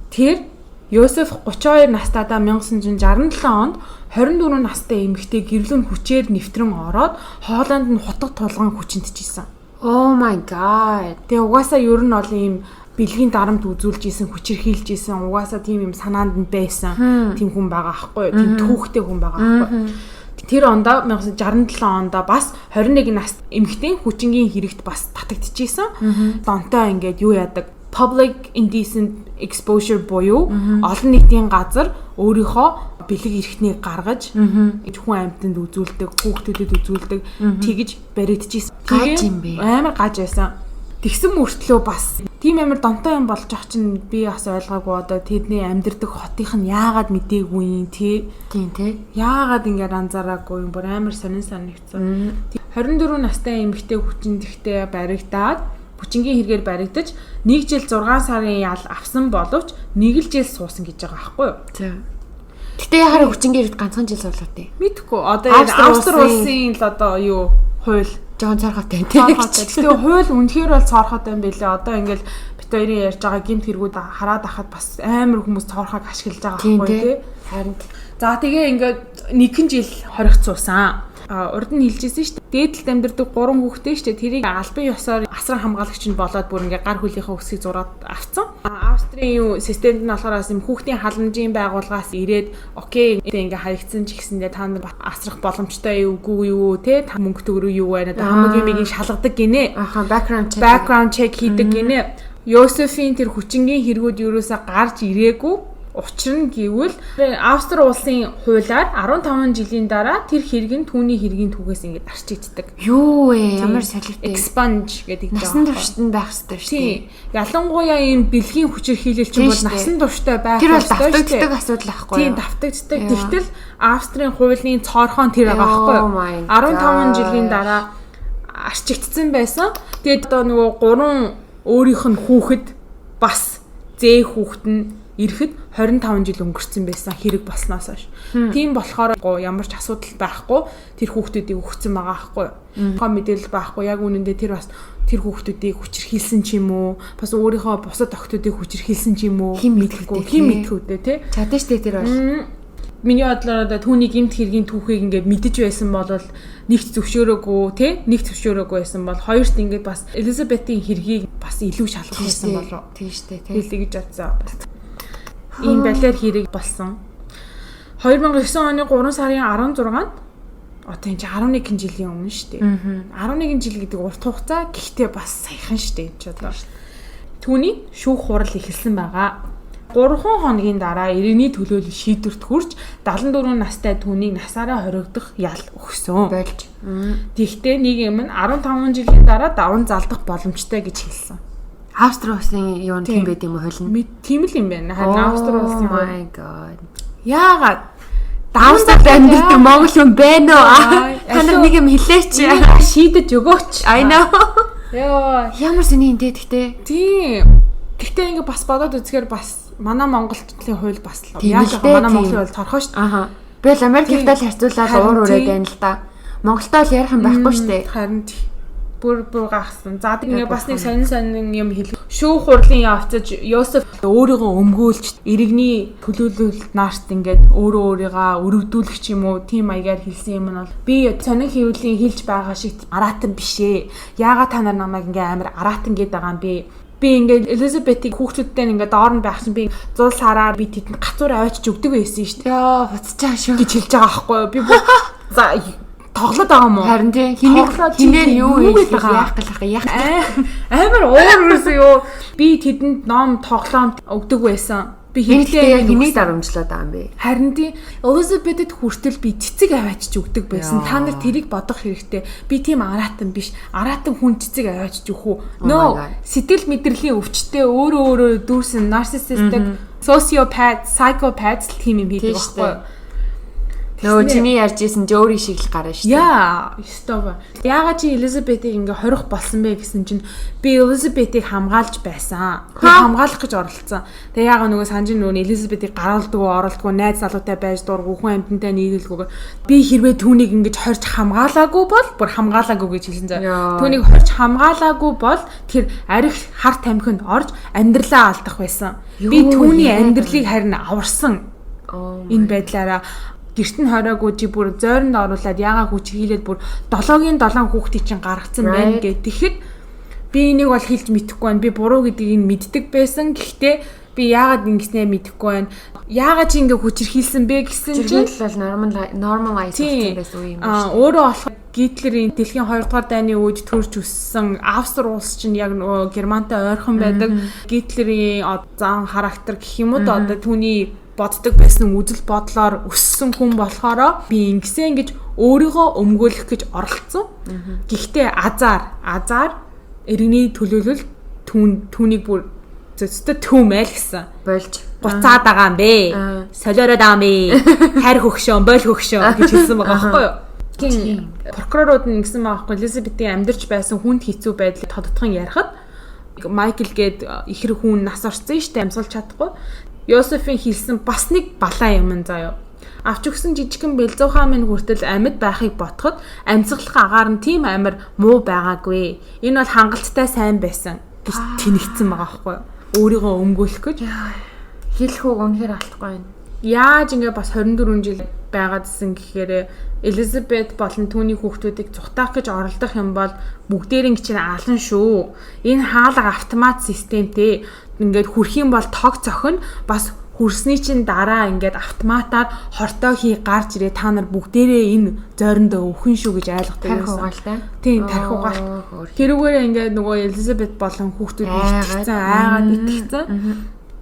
Тэр Йосеф 32 настайдаа 1967 онд 24 настай эмэгтэй гэрлүүн хүчээр нэвтрэн ороод Хооланд нь хутга тулган хүчинтжсэн. Oh my god. Тэгээ угаасаа ер нь бол ийм бэлгийн дарамт үзүүлж исэн, хүчирхийлж исэн, угаасаа тийм юм санаанд нь байсан. Тийм хүн байгаа аахгүй юу? Тийм түүхтэй хүн байгаа аахгүй юу? Тэр ондоо 1967 ондоо бас 21 наст эмэгтэй хүчингийн хэрэгт бас татагдчихсэн. Донтой ингээд юу яадаг? Public indecent exposure буюу олон нийтийн газар өөрийнхөө бэлэг эрхтнийг гаргаж хүн амьтанд үзүүлдэг, хүүхдүүдэд үзүүлдэг тэгж баригдчихсэн. Гаж юм бэ? Амар гаж байсан. Тэгсэн мөртлөө бас тийм амар донтой юм болж ах чинь би бас ойлгоогүй одоо тэдний амьдэрдэг хотынх нь яагаад мдээгүй юм тий. Тийм тий. Яагаад ингэж анзаараагүй юм бүр амар сонин санагдсан. 24 настай эмэгтэй хүчиндэгтэй баригдаад хүчингийн хэрэгээр баригдаж 1 жил 6 сарын ял авсан боловч 1 жил суусан гэж байгаа байхгүй юу? За. Гэтэ яхаар хүчингийн хэрэгт ганцхан жил суулаа тий. Мэдхгүй. Одоо Австри улсын л одоо юу хууль жоон цорхотой юм тий. Гэтэ хууль үнэхээр бол цорхотой юм билээ. Одоо ингээл бит хоёрын ярьж байгаа гэмт хэрэгүүд хараад ахад бас амар хүмүүс цорхог ашиглаж байгаа байхгүй тий. Харин за тэгээ ингээд 1 жил хоригц суусан. Урд нь хэлжсэн шүү дээ. Дээдлэлд амьдардаг 3 хүүхэдтэй шүү дээ. Тэрийг албан ёсоор асран хамгаалагч нь болоод бүр ингээ гар хөлийнхөө өсгийг зураад авцсан. Австрийн системд нь болохоор юм хүүхдийн халамжийн байгууллагаас ирээд окей ингээ хаягдсан ч гэсэндээ та нар асрах боломжтой юу үгүй юу те мөнгө төгрөг юу байна да хамгийн шалгадаг гинэ. Background check хийдэг гинэ. Josephine тэр хүчингийн хэрэгүүд юусаа гарч ирээгүй. Учир нь гэвэл Австри улсын хуулиар 15 жилийн дараа тэр хэрэг нь түүний хэргийн түүхээс ингээд арчигддаг. Юу вэ? Ямар солиотой. Expunge гэдэг юм. Насан туршид нь байх хэрэгтэй шүү дээ. Ялангуяа ийм бэлгийн хүчирхийлэлч юм бол насан турштай байх хэрэгтэй. Тэр бол давтагддаг асуудал байхгүй юу? Тийм, давтагддаг. Тэгтэл Австрийн хуулийн цоорхон тэр байгаа байхгүй юу? 15 жилийн дараа арчигдсан байсан. Тэгээд одоо нөгөө 3 өөрийнх нь хүүхэд бас зээ хүүхэд нь ирэхэд 25 жил өнгөрцөн байсан хэрэг болсноос хойш. Тийм болохоор ямар ч асуудал байхгүй тэр хүүхдүүдийг өгсөн байгаа байхгүй юу. Гоо мэдээлэл байхгүй. Яг үнэндээ тэр бас тэр хүүхдүүдийг хүчирхийлсэн ч юм уу, бас өөрийнхөө бусад охтуудыг хүчирхийлсэн ч юм уу мэдхгүй дээ тий. Чадна штэ тэр бол. Миний бодлоор түүний гэмт хэргийн түүхийг ингээд мэдэж байсан бол нэгт зөвшөөрөөгүй тий, нэгт зөвшөөрөөгүй байсан бол хоёрт ингээд бас Elizabeth-ийн хэргийг бас илүү шалгах байсан болов. Тийм штэ тий. Хэлээ гэж бодсон. Ийм балер хэрэг болсон. 2009 оны 3 сарын 16-нд одоо энэ 11 жилийн өмнө шүү дээ. 11 жил гэдэг урт хугацаа гэхдээ бас саяхан шүү дээ ч одоо. Түүний шүүх хурал эхэлсэн байгаа. 3 хоногийн дараа иргэний төлөөлөл шийдвэрт хүрч 74 настай түүнийг насаараа хоригдох ял өгсөн. Болж. Тэгвэл нэг юм нь 15 жилийн дараа даван залдах боломжтой гэж хэлсэн. Австри улсын юу тийм байд юм уу хөлн? Тийм л юм байна. Харин Австри улсын Oh my god. Яагаад давсаад амьддаг Монгол хүн байна уу? Та нар нэг юм хэлээч. Шийдэж өгөөч. I know. Яа, ямар сони энэ гэхдээ. Тийм. Гэхдээ ингээ бас бодоод үзэхээр бас манай Монголчлын хууль бас яг манай Монголын хууль торхоо шүү дээ. Аха. Би л Америктэй л харьцуулаад уур ураад байна л да. Монголтой л ярих юм байхгүй шүү дээ. Харин бүр гахсан. За тэгээ бас нэг сонин юм хэл. Шүүх хурлын явцаж Йосеф өөрийгөө өмгөөлж иргэний төлөөлөлд наашт ингээд өөрийгөө өргөдүүлэх ч юм уу тийм маягаар хэлсэн юм нь бол би сонин хэвлэлийн хэлж байгаа шиг аратан биш ээ. Яагаад та нар намайг ингээ амар аратан гээд байгаа юм бэ? Би ингээд Elizabeth-ийг хүүхдүүдтэй ингээд доор нь байх чинь би 100 сараар би тэдэнд гацуур аваачиж өгдөг байсан шүү дээ. Яа, хуцчаа шүү гэж хэлж байгаа байхгүй юу? Би за тоглоод байгаа юм уу? Харин тийм хинээр юу яах амар уурсан юу? Би тэдэнд ном тоглоом өгдөг байсан. Би хэрэгтэй хэнийг дарамжлаад байгаа юм бэ? Харин тийм Elizabeth-д хүртэл би цэцэг аваачиж өгдөг байсан. Та нар тэрийг бодох хэрэгтэй. Би тийм араатан биш. Араатан хүн цэцэг аваачиж өгөх үү? No. Сэтгэл мэдрэлийн өвчтөе өөрөө дүүрсэн narcissistic, sociopath, psychopath тийм юм хийдэг байхгүй юу? Нөө чиний ярьж исэн жөөрийн шиг л гарна шүү дээ. Яа, ёстой. Яагаад чи Elizabeth-ийг ингээ хорих болсон бэ гэсэн чинь би Elizabeth-ийг хамгаалж байсан. Би хамгаалах гэж оролцсон. Тэгээ яагаад нөгөө санжин нөгөө Elizabeth-ийг гаргалдаггүй, оролдоггүй, найз залуутай байж дурггүй, хүн амьтантай нийлүүлгүйгээр би хэрвээ түүнийг ингэж хорж хамгаалаагүй бол бүр хамгаалаагүй гэж хэлсэн заа. Түүнийг хорж хамгаалаагүй бол тэр арх хар тамхинд орж амьдралаа алдах байсан. Би түүний амьдралыг харин аварсан. Энэ байдлаараа гэрт нь хороогүй чи бүр зойронд оруулаад яагаад хүч хийлээд бүр 7-гийн 7 хүүхдийг чинь гаргацсан байна гэхэд тэгэхэд би энийг бол хэлж мэдэхгүй байна. Би буруу гэдгийг нь мэддэг байсан. Гэхдээ би яагаад ингэснээ мэдэхгүй байна. Яагаад чи ингээ хүчрхийлсэн бэ гэсэн чинь бол normalize болсон байсан үе юм байна. Өөрөө болох Гитлерийн дэлхийн 2 дугаар дайны үед төрж өссөн Австри улс чинь яг нөгөө Германтай ойрхон байдаг. Гитлерийн зан характер гэх юм уу одоо түүний боддог байсан үзэл бодлоор өссөн хүн болохоор би ингэж өөрийгөө өмгөөлөх гэж оролцсон. Гэхдээ азар иргэний төлөөлөл түүнийг бүр зөвхөн түүмэл гэсэн болж буцаад байгаа юм бэ. Солиороод байгаа юм бэ. Хайр хөгшөө, бойл хөгшөө гэж хэлсэн байгаа байхгүй юу? Прокурорууд нь ингэсэн байгаа байхгүй Elizabeth-ийн амьдарч байсан хүнд хэцүү байдлыг тодотхон ярихад Майкл гээд ихэр хүн нас орсон шүү дээ амьсгалж чадахгүй. Йосефийн хэлсэн бас нэг балаа юм заяа. Авч өгсөн жижигхэн бэлзуухаа минь хүртэл амьд байхыг ботход амьсгалах агаар нь тийм амар муу байгаагүй. Энэ бол хангалттай сайн байсан гэж тэнэгцсэн байгаа байхгүй юу? Өөрийгөө өмгөөлөх гэж хэлэх үг үнэхээр алдахгүй байна. Яаж ингээ бас 24 жил байгаадсэн гэхээр Elizabeth болон түүний хүүхдүүдийг зүхтаах гэж оролдох юм бол бүгдээрийн чинь алан шүү. Энэ хаалга автомат системтэй ингээд хүрх юм бол тог цохино бас хүрсний чинь дараа ингээд автоматаар хортой хий гарч ирээ та нар бүгдээрээ энэ зойрондоо өвхөн шүү гэж ойлгодог байсан. Тийм тарих угаалт. Тэрүүгээр ингээд нөгөө Elizabeth болон хүүхдүүд итгэцэн айгаад итгэцэн.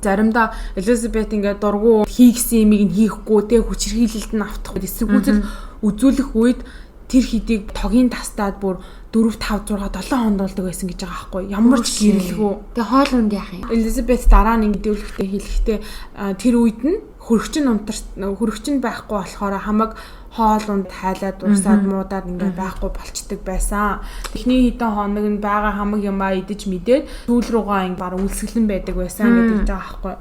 Заримдаа Elizabeth ингээд дургу хийгсэн юмыг нь хийхгүй тэ хүчирхийлэлд нь автах эсэргүүцэл үзүүлэх үед тэр хидийг тогийн тастаад бүр 4 5 6 7 хондуулдаг байсан гэж байгаа байхгүй ямар ч гэрэлгүй. Тэгээ хоол унд яах юм? Elizabeth дараа нь мэдүүлэхдээ хэлэхдээ тэр үед нь хөрөгчин байхгүй болохоор хамаг хоол унд хайлаад урсаад муудаад ингээд байхгүй болчдөг байсан. Эхний хэдэн хоног нь байгаа хамаг юмаа идэж мэдээд сүүл рүүгээ ингээд баг үлсгэлэн байдаг байсан гэдэг байгаа байхгүй.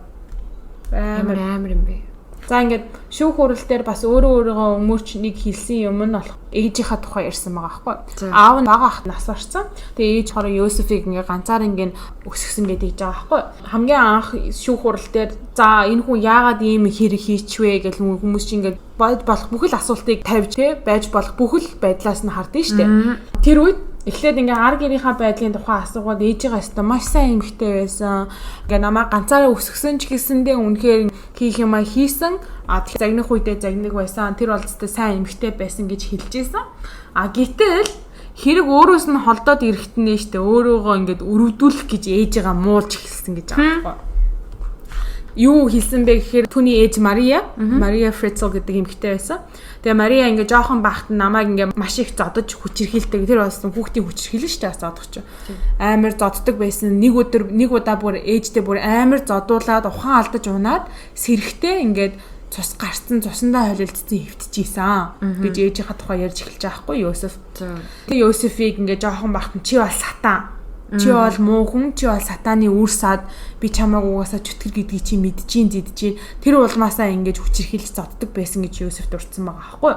Амар юм бэ. За ингээд шүүх хурал дээр бас өөрийнхөө өмөрч нэг хэлсэн юм нь болох ээжийнхаа тухай ярьсан байгаа байхгүй. Аав нь бага ахт нас орсон. Тэгээ ээж хороо Йосефийг ингээд ганцаар ингээд өсгсөн гэдэг байгаа байхгүй. Хамгийн анх шүүх хурал дээр за энэ хүн яагаад ийм хэрэг хийчвэ гэж хүмүүс чинь ингээд болох бүхэл асуултыг тавьж байж болох бүхэл байдлаас нь хардсан шүү дээ. Тэр үед эхлээд ингээ ар гэрийнхаа байдлын тухай асуугаад ээжийнхаа өстө маш сайн эмэгтэй байсан. Ингээ намайг ганцаараа өсгсөн ч гэсэндээ үнэхээр хийх юмаа хийсэн. Загнах үедээ загнах байсан. Тэр бол зөвхөн сайн эмэгтэй байсан гэж хэлж ийсэн. Гэтэл хэрэг өөрөөс нь холдоод ирэхтэн нэ штэ өөрөөгөө ингээд өрөвдүүлэх гэж ээжигээ муулж эхэлсэн гэж байгаа байхгүй. Юу хэлсэн бэ гэхээр түүний ээж Мария Fritzl гэдэг эмэгтэй байсан. Тэгээ Мария ингээ жоохон бахт намайг ингээ маш их зодож хүчирхийлдэг. Тэр болсон хүүхдийн хүчирхийлэн штэ зодох ч. Амар зоддог байсан. Нэг удаа бүр ээжтэй бүр амар зодуулаад ухаан алдаж унаад сэрэхтэй ингээд цус гарцсан цусандаа холилдсон хөвтчихсэн гэж ээжийнхаа тухай ярьж эхэлж байгаа хгүй Йосеф. Тэгээ Йосефийг ингээ жоохон бахт чи бол сатан. Чи бол муу хүн, чи бол сатаны үр сад. Би чамайг угаасаа чөтгөр гэдгийг чи мэдчихин зэдчихин. Тэр улмаасаа ингэж хүчирхийлж зоддог байсан гэж Йосеф дурдсан байгаа байхгүй.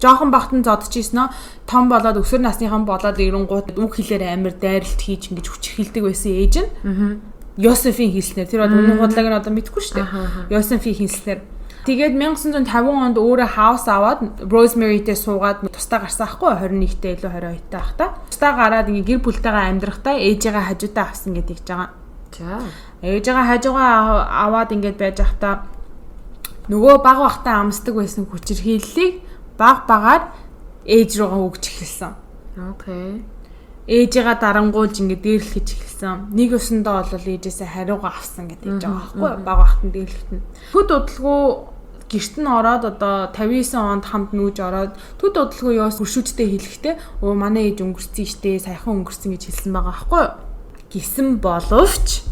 Жохон бахтан зодчихсэн нь том болоод өсвөр насныхан болоод ирэнгууд үг хэлээр амар дайралт хийж ингэж хүчирхийлдэг байсан ээж нь. Йосефийн хэлснээр тэр бол үнэн худлааг нь одоо мэдэхгүй шүү дээ. Йосефийн хэлснээр Тэгээд 1950 онд өөрөө house аваад Rosemary-тэй суугаад тусдаа гарсан ахгүй 21-тэй илүү 22-тай байхдаа. Тусдаа гараад ингээ гэр бүлтэйгээ амьдрахтаа ээжигээ хажуудаа авсан гэдэг гэж байгаа. За. Ээжигээ хажуугаа аваад ингээд байж байхдаа нөгөө баг бахтаа амсдаг байсан хүчирхийллийг багаар ээж рүүгээ өгч эхэлсэн. Окей. Ээжигээ дарангуулж ингээд дээрлэж эхэлсэн. Нэг өсөндөө бол ээжээсээ хариугаа авсан гэдэг гэж байгаа байхгүй баг бахтан дээрлэхтэн. Төд удалгүй гэрт нь ороод одоо 59 онд хамт нүүж ороод төд удалгүй ёс хуршүүдтэй хэлэхдээ өө манай ээж өнгөрцөн штэ саяхан өнгөрцөн гэж хэлсэн байгаа байхгүй гисэн боловч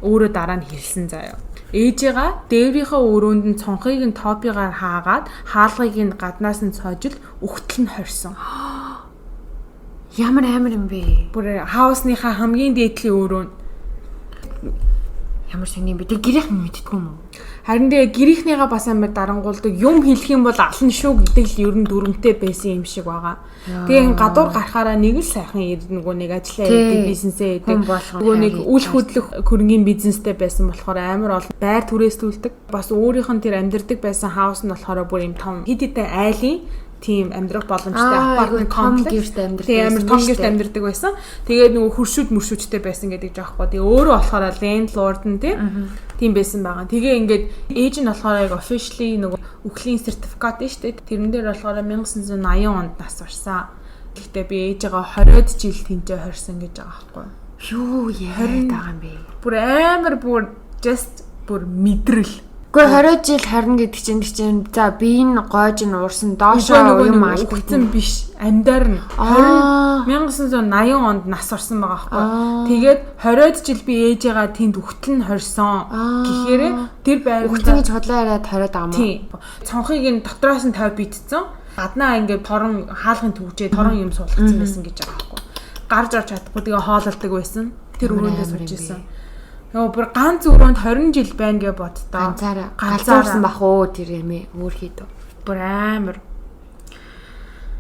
өөрөө дараа нь хэлсэн заяа. Ээжигээ дээврийнхээ өрөөнд нь цонхыг нь топигаар хаагаад хаалгыг нь гаднаас нь цоожил үхтэл нь хорьсон. Ямар амар юм бэ? Бүр хаусныхаа хамгийн дээдлийн өрөө нь ямар сони юм бэ? Тэг гэрийнх нь мэддэггүй юм уу? Харин тэгээ гэрийнхнийгаа бас амар дарангуулдаг юм хэлэх юм бол алан шүү гэдэг л ер нь дүрмтэй байсан юм шиг байгаа. Тэгээ гадуур гарахаараа нэг л сайхан нөгөө нэг ажиллаа хийдэг бизнесээ хийдэг. Нөгөө нэг үл хөдлөх хөрөнгөний бизнестэй байсан болохоор амар олон байр түрээслүүлдэг. Бас өөрийнх нь тэр амьдардаг байсан хаус нь болохоор бүр юм том хэд хэдэн айлын тийм амьдрах боломжтой апартмент комплекс амар том гэрт амьдардаг байсан. Тэгээд нөгөө хуршүүд байсан гэдэг жаахгүй. Тэгээ өөрөө болохоор лендлорд нь тийм байсан байгаа. Тэгээ ингээд ээж нь болохоор яг officially нөгөө үхлийн сертификат нь шүү дээ. Тэрэн дээр болохоор 1980 онд нас барсан. Гэхдээ би ээжигээ 20-од жил тэнцээ хорьсон гэж байгаа байхгүй. Юу яриад байгаа юм бэ? Бүр амар бүр мэдрэл. Гэхдээ 20 жил харна гэдэг чинь за биеийн гойж нь уурсан доошоо юм алдсан биш амьдаар нь 1980 онд нас орсон байгаа байхгүй. Тэгээд 20-од жил би ээжигээ тэнд үхтэл нь хорьсон гэхээр тэр байранд үхтэн гэж хотлоо яриад 20 байгаа юм. Тийм. Цонхыг нь дотроос нь тав битцсэн. Гаднаа ингээд торон хаалгын төвжээ торон юм суулгацсан байсан гэж байгаа байхгүй. Гарч орж чадахгүй тэгээ хоололдог байсан. Тэр өрөөндөө сууж исэн. Яа бүр ганц өрөөнд 20 жил байна гэж боддоо. Ганцаарсан бах уу тэр юм ээ өөрхийдөө. Бүр амар.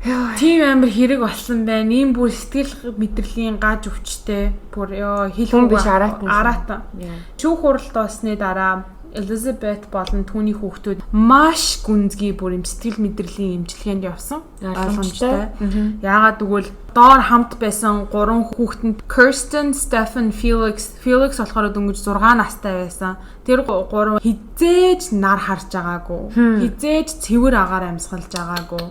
Яа тийм амар хэрэг болсон байна. Ийм бүр сэтгэл мэдрэлийн гаж өвчтэй. Бүр ёо хүн биш араатан. Чүүх хуралд болсны дараа Elizabeth болон түүний хүүхдүүд маш гүнзгий бүр юм сэтгэл мэдрэлийн эмчилгээнд явсан. Ойлгомжтой. Яагаад гэвэл доор хамт байсан 3 хүүхэнд Kirsten, Stephen, Felix болохоор дөнгөж 6 настай байсан. Тэр 3 хизээж нар харж байгаагүй. Хизээж цэвэр агаар амьсгалж байгаагүй.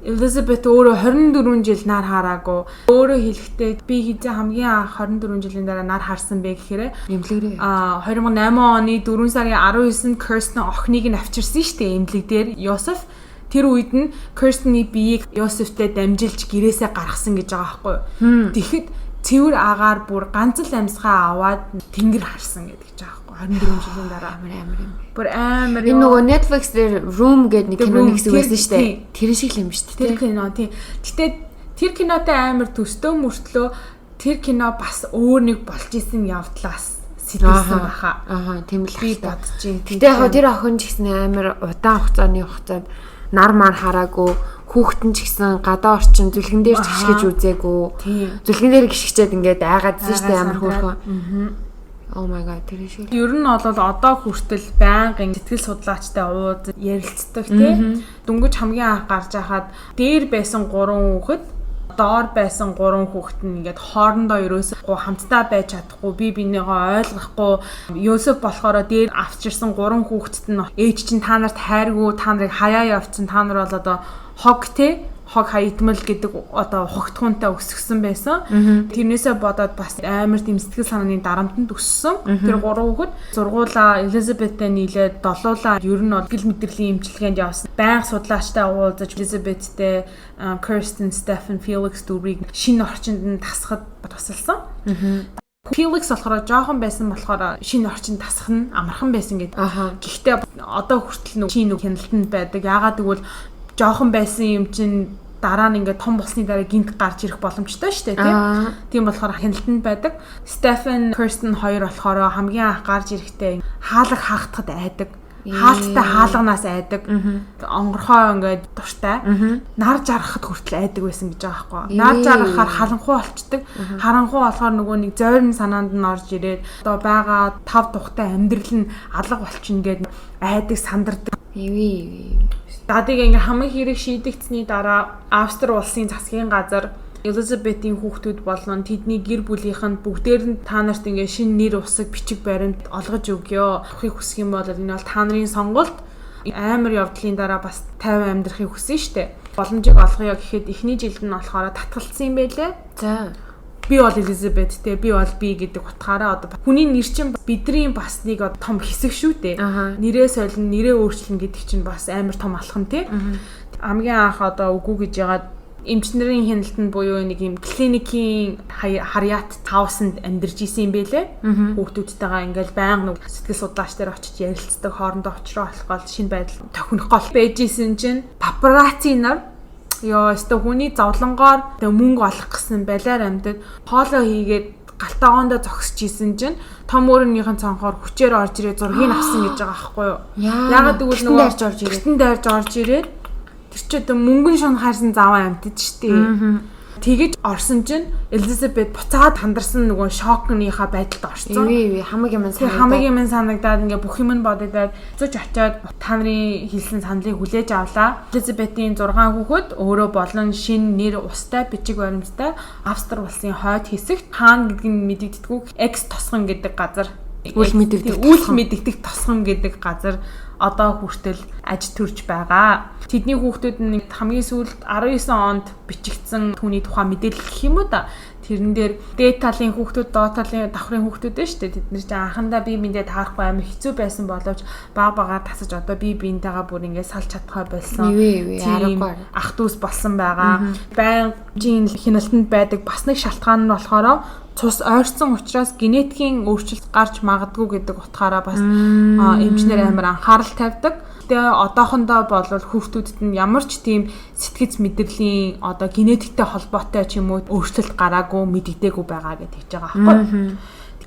Elizabeth өөрөө 24 жил нар хараагүй. Өөрөө хэлэхдээ би хизээ хамгийн анх 24 жилийн дараа нар харсан бэ гэхээр эмнэлгэрээ 2008 оны 4 сарын 19-нд Kirsten охиныг нь авчирсан шүү дээ эмнэлэг дээр Йосеф. Тэр үед нь Kirsten-ийн биеийг Йосефтэй дамжилж гэрээсээ гаргасан гэж байгаа байхгүй юу. Тэгэхэд цэвэр агаар бүр ганц л амьсгаа аваад тэнгэр харсан гэдэг ч байгаа байхгүй 24 жилийн дараа амар юм. Бүр амар энэ нөгөө Netflix дээр Room гэдэг нэг кино нэгсэн байсан шүү дээ. Тэр шиг л юм шүү дээ. Тэр кино тийм. Гэтэ тэр кинотой амар төстөө мөртлөө тэр кино бас өөр нэг болж исэн явдлаас сэтгэлсэн баха. Тийм л би бодож байна. Гэтэ яг тэр охин ч гэсэн амар удаан хугацаанд нар мар хараагүй хүүхдэн ч гэсэн гадаа орчин зүлгэн дээр ч гიშгэж үзээгүй. Зүлгэн дээр гიშгчээд ингээд айгаадсэн шүү дээ амар хөөрхөн. Oh my god тэр шиг. Ер нь бол одоо хүртэл байнгын сэтгэл судлаачтай уулз ярилцдаг тий. Дөнгөж хамгийн анх гарч байхад дээр байсан 3 хүүхэд доор байсан 3 хүүхэд нь ингээд хоорондоо ерөөсөө хамтдаа байж чадахгүй бие бинийгаа ойлгохгүй Йосеф болохоор дээр авчирсан 3 хүүхэдт нь ээж чинь та нарт хайргүй та нарыг хаяа явцсан та нар бол одоо хог хаягдмал гэдэг одоо хогтхуунтай өсгсөн байсан. Тэрнээсээ бодоод бас амар тийм сэтгэл санааны дарамтанд өссөн. Тэр 3 хүүхэд сургуулаа Elizabeth-тэй нийлээд долуулаа ер нь бол гэл мэдрэлийн эмчилгээнд явсан. Байнга судлаачтай уулзаж Elizabeth-тэй Kirsten, Stephen, Felix дүүрийг шинэ орчинд нь тасахад тусалсан. Felix болохоор жоохон байсан болохоор шинэ орчинд тасах нь амархан байсан гэдэг. Гэхдээ одоо хүртэл нэг шинэ хяналтанд байдаг. Яагаад гэвэл жоохон байсан юм чинь дараа нь ингээд том болсны дараа гинт гарч ирэх боломжтой шүү дээ тийм болохоор хяналтанд байдаг. Stephen, Kirsten хоёр болохоор хамгийн анх гарч ирэхдээ хаалга хаагдахад айдаг. хаалттай хаалганаас айдаг. Онгорхоо ингээд дуртай. Нар жаргахад хүртэл айдаг байсан гэж байгаа байхгүй. Нар жаргахаар харанхуй болчдөг. Харанхуй болохоор нөгөө нэг зойрн санаанд нь орж ирээд одоо байгаа тав тухтай амьдрал нь алга болчихно гэд айдаг сандардаг. Дадыг ингээ хамгийн хэрэг шийдэгдсэний дараа Австри улсын засгийн газар Элизабетийн хүүхдүүд болон тэдний гэр бүлийнх нь бүгдээр нь та нарт ингээ шинэ нэр усаг бичиг баримт олгож өгье. Авахыг хүсэх юм бол энэ бол та нарын сонголт. Амар явдлын дараа бас 50 амьдрахыг хүсэн штэ. Боломжийг олгоё гэхэд эхний жилд нь болохоор татгалцсан юм байлээ. За. Би бол Элизабет те би бол би гэдэг утгаараа одоо хүний нэр чинь бидний бас нэг том хэсэг шүү дээ. Нэрээ солино, нэрээ өөрчлөн гэдэг чинь бас амар том алхам те. Хамгийн анх одоо үгүй гэж яагаад эмчнэрийн хяналтанд буюу нэг юм клиникийн харьяат 5-нд амьдарч исэн юм бэлээ. Хүүхдүүдтэйгээ ингээл байнга нэг сэтгэл судлаач нар очиж ярилцдаг, хоорондоо очроо болох гол шинэ байдал тохинох гол байж исэн чинь папарацци нар ёо хүний зовлонгоор мөнгө олох гэсэн балиар амьдад хоолоо хийгээд галтаагоондоо зогсож исэн чинь том өөрийнхөө цонхоор хүчээр орж ирээ зургийг авсан гэж байгаа байхгүй юу? Ягаад гэвэл нөгөө гэртэн дайрж орж ирээд тэр чи одоо мөнгөн шун хайрсан заваа амьтад штий. Тэгэж орсон чинь Элизабет буцаад хандарсан нөгөө шокныхаа байдалд орсон. Хамаг юм санагдаад ингээ бүх юм нь бодогдоод зүж очиод та нарын хэлсэн саналыг хүлээж авлаа. Элизабетийн 6 хүүхэд өөрөө болон шинэ нэр устай бичиг баримттай Австри улсын хойд хэсэгт хаан гэдэг нь мэдэгддэггүй X тосгон гэдэг газар үл мэдэгдэх тосгон гэдэг газар одоо хүртэл аж төрж байгаа. Тэдний хүүхдүүд нь хамгийн сүүлд 19 онд бичигдсэн түүний тухай мэдээлэл гэх юм уу да. Тэрэн дээр дээд талын хүүхдүүд, доод талын давхрын хүүхдүүд дээ шүү дээ. Тэд нэр чинь анхандаа бие биендээ таарахгүй амар хэцүү байсан боловч баг тасаж одоо бие биентэйгээ бүр ингээд салж чадхаа болсон. Ах дүүс болсон байгаа. Байнгын хяналтанд байдаг бас нэг шалтгаан нь болохоор цус ойрсон учраас генетикийн өөрчлөлт гарч магадгүй гэдэг утгаараа бас эмчнэр амар анхаарал тавьдаг. Тэгээ одоохондоо бол хүүхдүүдэд нь ямар ч тийм сэтгэц мэдрэлийн одоо генетиктэй холбоотой ч юм уу өөрчлөлт гараагүй мэдэгдээгүй байгаа гэж хэлж байгаа байхгүй.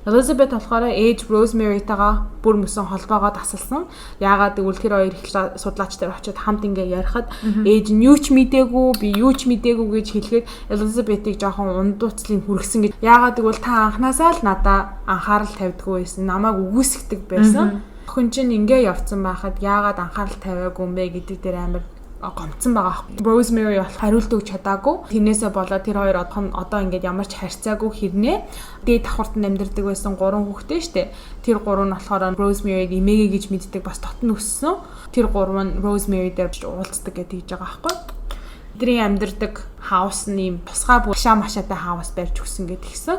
Elizabeth болохоор ээж Rosemary-тайгаа бүр мөсөн холбоогоо тасалсан. Яагаад гэвэл тэр хоёр их судлаач нар очиод хамт ингээ ярихад ээж нь юу ч мэдээгүй, би юу ч мэдээгүй гэж хэлэхэд Elizabeth-ийг жоохон ундууцлыг хүргэсэн гэж. Яагаад гэвэл та анханасаа л надаа анхаарал тавьдаггүй байсан, намайг үгүйсгдэг байсан. Охин чинь ингээ явцсан байхад яагаад анхаарал тавиагүй юм бэ гэдэг дээр амар гомцсон байгаа. Rosemary бол хариулт өгч чадаагүй. Тэрнээсээ болоод тэр хоёр одоо ингээд ямар ч харьцаагүй хэрнээ дээд давхартанд амьдардаг байсан 3 хүүхэдтэй штэ. Тэр 3 нь болохоор Rosemary-г эмээгээ гэж мэддэг бас дотн өссөн. Тэр 3 нь Rosemary дээр уулздаг гэж хэлж байгаа байхгүй. Тэдний амьдардаг хаус нь юм тусгай булшаа машаатай хаус барьж өгсөн гэдэг гисэн.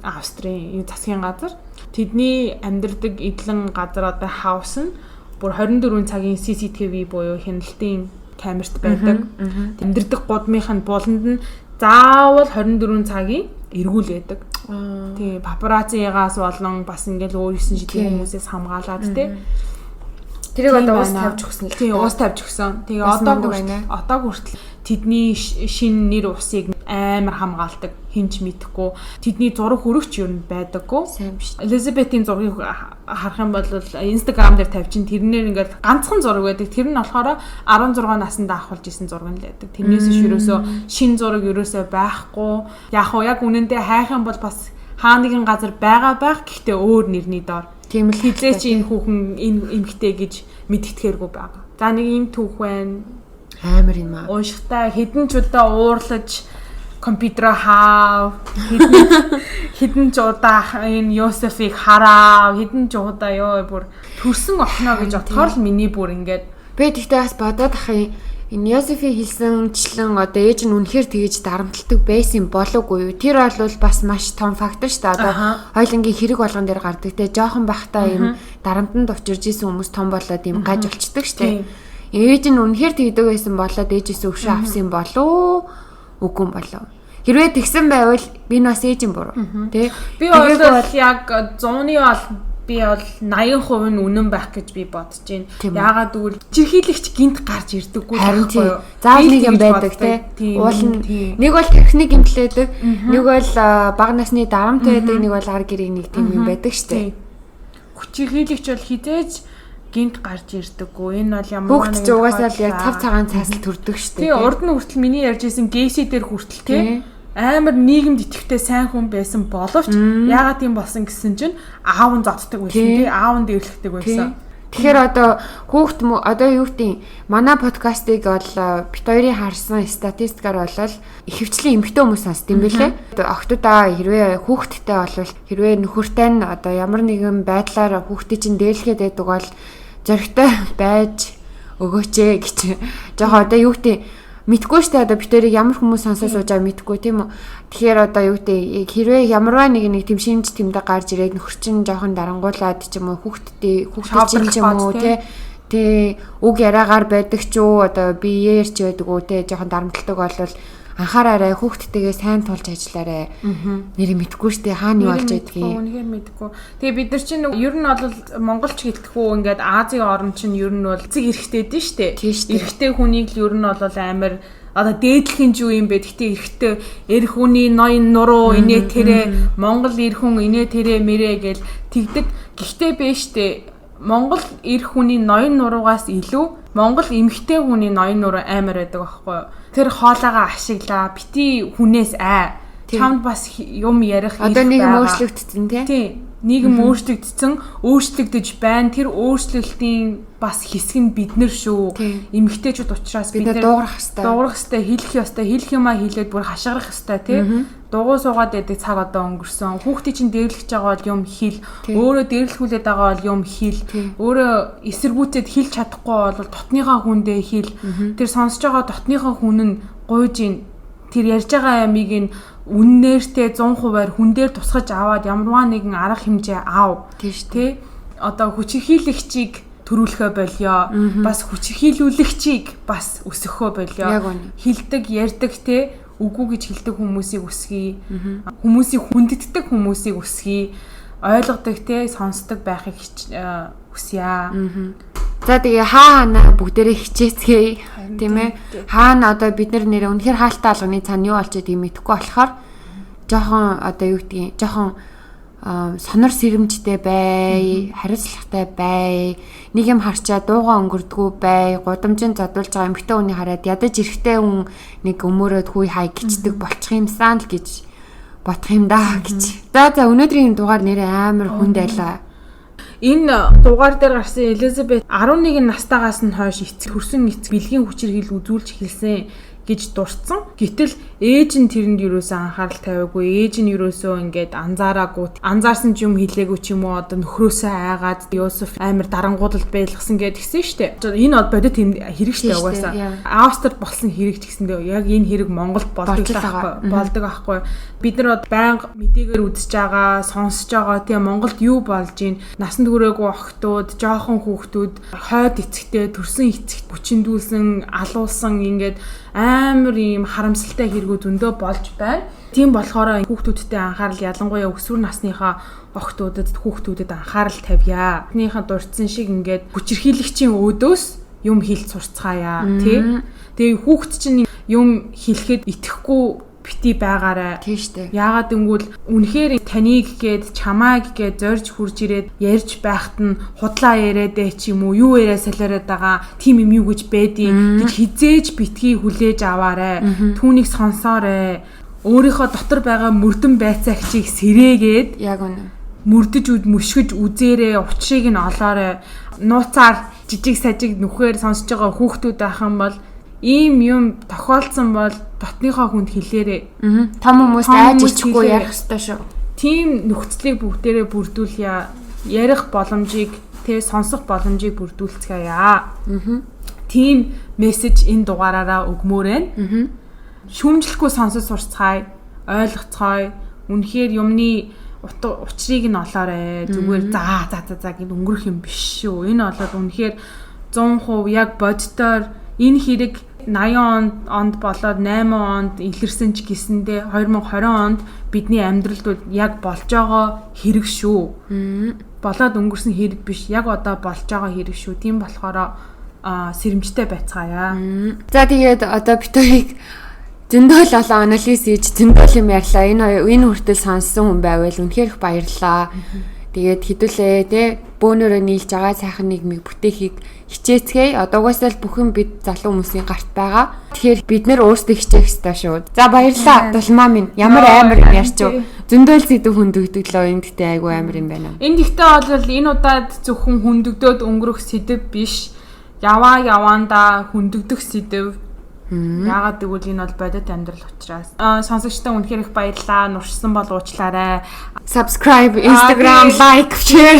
Австрийн засгийн газар. Тэдний амьдардаг эдлэн газар одоо хаус нь бүр 24 цагийн CCTV буюу хяналтын камерт байдаг. Амьдардаг гудмынх нь буланд нь заавал 24 цагийн эргүүл байдаг. Тэгээ папараццигаас болон бас ингээл өөр 9 шидийн хүмүүсээс хамгаалаад тий. Тэрийг одоо уус тавьж өгсөн л. Тий, уус тавьж өгсөн. Тэгээ одоо хүртэл тэдний шинэ нэр усыг амар хамгаалдаг, хинч мэдэхгүй. Тэдний зураг хөрөгч юу байдаггүй. Сайн биш. Elizabeth-ийн зургийг харах юм бол Instagram дээр тавьчин тэрнээр ингээд ганцхан зураг байдаг. Тэр нь болохоор 16 наснда авахулж исэн зураг нь л байдаг. Тэрнээс ш ерөөсөө шин зураг ерөөсөө байхгүй. Яг үнэндээ хайх юм бол бас хаа нэгэн газар байгаа байх. Гэхдээ өөр нэрний доор. Тийм л хизээч энэ хүүхэн энэ эмгтэй гэж мэдтгэхээргүй байгаа. За нэг юм түүх байна. Амар юм аа. Уншихтаа хэдэн ч удаа уурлаж компьютер хаав. Хэдэн ч удаа энэ Йосефийг хараа. Хэдэн ч удаа ёо бүр төрсөн охноо гэж отохоор л миний бүр ингээд би тэгтээ бас бодоод ахын энэ Йосефи хэлсэнчлэн одоо ээж нь үнэхээр тэгэж дарамтлагдаг байсан болоогүй юу? Тэр бол бас маш том фактор шүү дээ. Одоо хоёлынгийн хэрэг болгон дээр гардаг те жоохон бахтай юм дарамтанд учирж исэн хүмүүс том болоод юм гаж болчдөг шүү дээ. Ээж нь үнэхээр тэгдэг байсан болоод ээжээс өвшөө авсан болоо үгүй болоо. Хэрвээ тэгсэн байвал би бас ээж нь буруу те. Би бол яг 100-ны бол би бол 80% нь үнэн байх гэж би бодож байна. Яагаад гэвэл чихийлэгч гинт гарч ирдэггүй байхгүй юу? Заавал нэг юм байдаг тий. Уул нь нэг бол техник имплээдэг, нэг бол бага насны дарамт байдаг, нэг бол ар гэрийн нэг тийм юм байдаг штэ. Чихийлэгч бол хизээж гинт гарч ирдэггүй. Энэ бол ямар Хүүхд ч угаасаа л яг цав цагаан цаас төрдөг шүү дээ. Тэгээ урд нь хүртэл миний ярьж исэн гейси дээр хүртэл тий амар нийгэмд итгэвтэй сайн хүн байсан боловч яагаад тийм болсон гэсэн чинь аав нь зодтдаг байсан тий аав нь дэвлэгдэг байсан. Тэгэхээр одоо хүүхд одоо юу гэдэг манай подкастыг бол бит хоёрын харсан статистикаар бол ихэвчлэн эмэгтэй хүмүүс сонсд юм бэлээ. Охтуудаа хэрвээ хүүхдтэй болвол хэрвээ нөхөртэй нь одоо ямар нэгэн байдлаар хүүхдийг чинь дээлгээд байдаг бол зөрөгтэй байж өгөөч гэж жоохон одоо юу гэдэг мэдгүй штэ одоо бид тэрийг ямар хүмүүс сонсож сууж байгаа мэдгүй тийм үү. Тэгэхээр одоо юу гэдэг хэрвээ ямарваа нэг тийм шинж тэмдэг гарч ирээд нөхөрчин жоохон дарангуулад ч юм уу хүүхдтэй ч юм уу тий үг яриагаар байдаг ч үү одоо биеэр ч байдаг үү тий жоохон дарамтлагдаг болвол анхаараарай хүүхдтэйгээ сайн тулж ажиллаарай. Нэр мэдгүй штэ хаана юу болж байдгийг. Үнэхээр мэдгүй. Тэгээ бид нар чинь ер нь бол монголч гэлтгүү ингээд Азийн орн чинь ер нь бол эцэг эрэхтэй дээ штэ. Эрэхтэй хүнийг л ер нь бол амар одоо дээдлэх нь юу юм бэ? Гэтэ эрэхтэй эр хүний ноён нуруу инээ тэрэ монгол эр хүн инээ тэрэ мэрэ гэл тэгдэг. Гэхдээ бэ штэ. Монгол эр хүний ноён нуруугаас илүү монгол эмэгтэй хүний ноён нуруу амар байдаг байхгүй юу? Тэр хоолойгоо ашиглаа, бити хүнээс чамд бас юм ярих одоо нийгэм өөрчлөгдсөн тий. Нийгэм өөрчлөгдөж байна. Тэр өөрчлөлтийн бас хэсэг нь бид нар шүү. Эмэгтэйчүүд учраас бид нар дуугарах хэвээр, хэлэх юмаа хэлээд бүр хашгирах хэвээр тий. Дугуй суугаад байдаг цаг одоо өнгөрсөн. Хүүхдийн чинь дээрлэж байгаа бол юм хэл, өөрөө дээрлэхүүлээд байгаа бол юм хэл, өөрөө эсэргүүцээд хэлж чадахгүй бол дотныхаа хүндээ хэл. Тэр сонсож байгаа дотныхаа хүн нь гуйж ин тэр ярьж байгаа ямиг нь үннээртэй 100% хүн дээр тусгаж аваад ямарваа нэгэн арга хэмжээ аав. Тий. Одоо хүчирхийлэгчийг төрүүлэхөө болёо. Бас хүчирхийлүүлэгчийг бас өсгөхөө болёо. Хилдэг, ярьдаг тий үгүй гэж хэлдэг хүмүүсийг өсгий. Хүмүүсийг хүндэтдэг хүмүүсийг өсгий. Ойлгодог тий сонсдог байхыг хүсье. За тэгээ хаана бүгдээрээ хичээцгээе тийм ээ. Хаана одоо бид нэр үнэхээр хаалттай алганы цаана юу болж байгааг мэдэхгүй болохоор жоохон одоо юу гэдгийг жоохон сонор сэрэмжтэй бай, хариуцлагатай бай, нэг юм харчаа дуугаа өнгөрдгүү бай, гудамжинд задуулж байгаа эмэгтэй хүний хараад ядаж эрэхтэй хүн нэг өмөрөөд хүй хай гिचдэг болчих юмсан л гэж бодох юм даа гэж. За өнөөдрийн дугаар нэрээ амар хүнд байлаа. Энэ дугаар дээр гарсан Элизабет 11 настайгаас нь хойш төрсөн эцэг бэлгийн хүчирхийл үзүүлж эхэлсэн гэж дурдсан. Гэтэл ээж нь тэрэнд юусоо анхаарал тавиагүй. Ээж нь юусоо ингээд анзаараагүй. Анзаарсан ч юм хэлээгүй ч юм уу одоо нөхрөөсөө айгаад Йосеф амар дарангуулалд байлгасан гэд гисэн штэ. Энэ бол бодит хэрэг штэ угаасаа. Австрид болсон хэрэг ч гэсэндээ яг энэ хэрэг Монголд болдог аахгүй. Бид нар байнга мэдээгээр үзэж байгаа, сонсож байгаа тийм Монголд юу болж ийн насанд хүрээгүй охтууд, жоохон хүүхдүүд хойд эцэгтэй төрсөн эцэгт бүчиндүүлсэн, алуулсан ингээд амар ийм харамсалтай хэрэгүүд зөндөө болж байна. Тийм болохоор хүүхдүүдтэй анхаарал ялангуяа өсвөр насныхаа хүүхдүүдэд анхаарал тавья. Эхнийхэн дурдсан шиг ингээд хүчирхийлэгчийн өөдөөс юм хэлж сурцгаая тий. Тэгээ хүүхд чинь юм хэлэхэд итгэхгүй бити байгаарай. Тийм штэ. Яагаад гэвэл үнэхээр таныг гээд чамааг гээд зорж хурж ирээд ярьж байхад нь худлаа яриадэ ч юм уу юу яриа солиороод байгаа тийм юм юу гэж байдیں۔ Тэг хизээж битгий хүлээж аваарай. Түүнийг сонсоорой. Өөрийнхөө дотор байгаа мөрдөн байцаагчийг сэрээгээд яг үнэ мөрдөж мөшгөж үзээрэй, учрыг нь олоорой. Нууцаар жижиг сажиг нүхээр сонсож байгаа хүүхдүүд байх юм бол ийм юм тохиолдсон бол дотныхоо хүнд хэлээрээ. Том хүмүүст айж ичихгүй ярих ёстой шүү. Тийм нөхцөлийг бүгдээрээ бүрдүүлье. Ярих боломжийг сонсох боломжийг бүрдүүлцгээе. Тийм мессеж энэ дугаараараа өгмөөрэй. Шүүмжлэхгүй сонсож сурцгаая, ойлгоцгоё. Үнэхээр юмны учрыг нь олоорой. Зүгээр за гэд өнгөрөх юм биш шүү. Энэ бол үнэхээр 100% яг боддоор энэ хэрэг 80 онд болоод 8 онд илэрсэн ч гэсэндээ 2020 онд бидний амьдралд яг болж байгаа хэрэг шүү. Болоод өнгөрсөн хэрэг биш. Яг одоо болж байгаа хэрэг шүү. Тийм болохоор сэрэмжтэй байцгаая. За тэгээд одоо битүүрийг зөндөл олон анализ хийж зөндөл юм ярьлаа. Энэ хүртэл сонссон хүн байвал үнэхээр их баярлалаа. Тэгээд хэдүүлээ те бөөнөрөө нийлж байгаа сайхан нийгмийг бүтээхийг хичээцгээе. Одоо угаасаа л бүхэн бид залуу хүмүүсийн гарт байгаа. Тэгэхээр бид нэр өөрсдөө хичээх ёстой шүү. За баярлалаа. Дулмаа минь ямар амар юм ярьч юу. Зөндөөл зэдв хүндөгдөглөө энд гэдэг айгүй амар юм байна. Энд ихтэй бол энэ удаад зөвхөн хүндөгдөөд өнгөрөх сэдв биш. Яваандаа хүндөгдөх сэдв. Яагаад гэвэл энэ бол бодит амьдрал учраас. Сонсогчдаа үнэхээр их баярлалаа. Нуршсан бол уучлаарай. Subscribe, Instagram, like, share,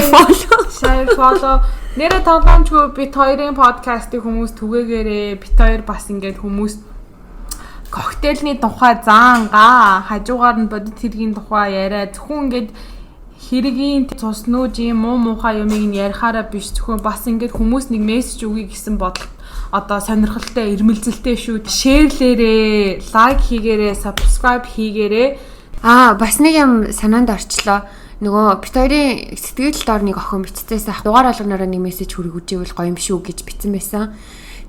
follow. Нэрэ тоглоомжгүй бит хоёрын подкастыг хүмүүс түгээгээрээ бит хоёр бас ингээд хүмүүс коктейлний тухай заангаа хажуугаар нь бодит хэргийн тухай яриа зөвхөн ингээд хэргийн цуснууж юм уу муухай юмыг нь ярихаараа биш зөвхөн бас ингээд хүмүүс нэг мессеж өгье гэсэн бодолт одоо сонирхолтой ирмэлзэлтэй шүү. Шеэрлээрээ, лайк хийгээрээ, subscribe хийгээрээ. Бас нэг юм санаанд орчлоо. Нөгөө бит хоёрын сэтгэл дор нэг охин бичсээс дугаар болгоноор нэг мессеж хүргүүжээвэл гоё юм шүү гэж бичсэн байсан.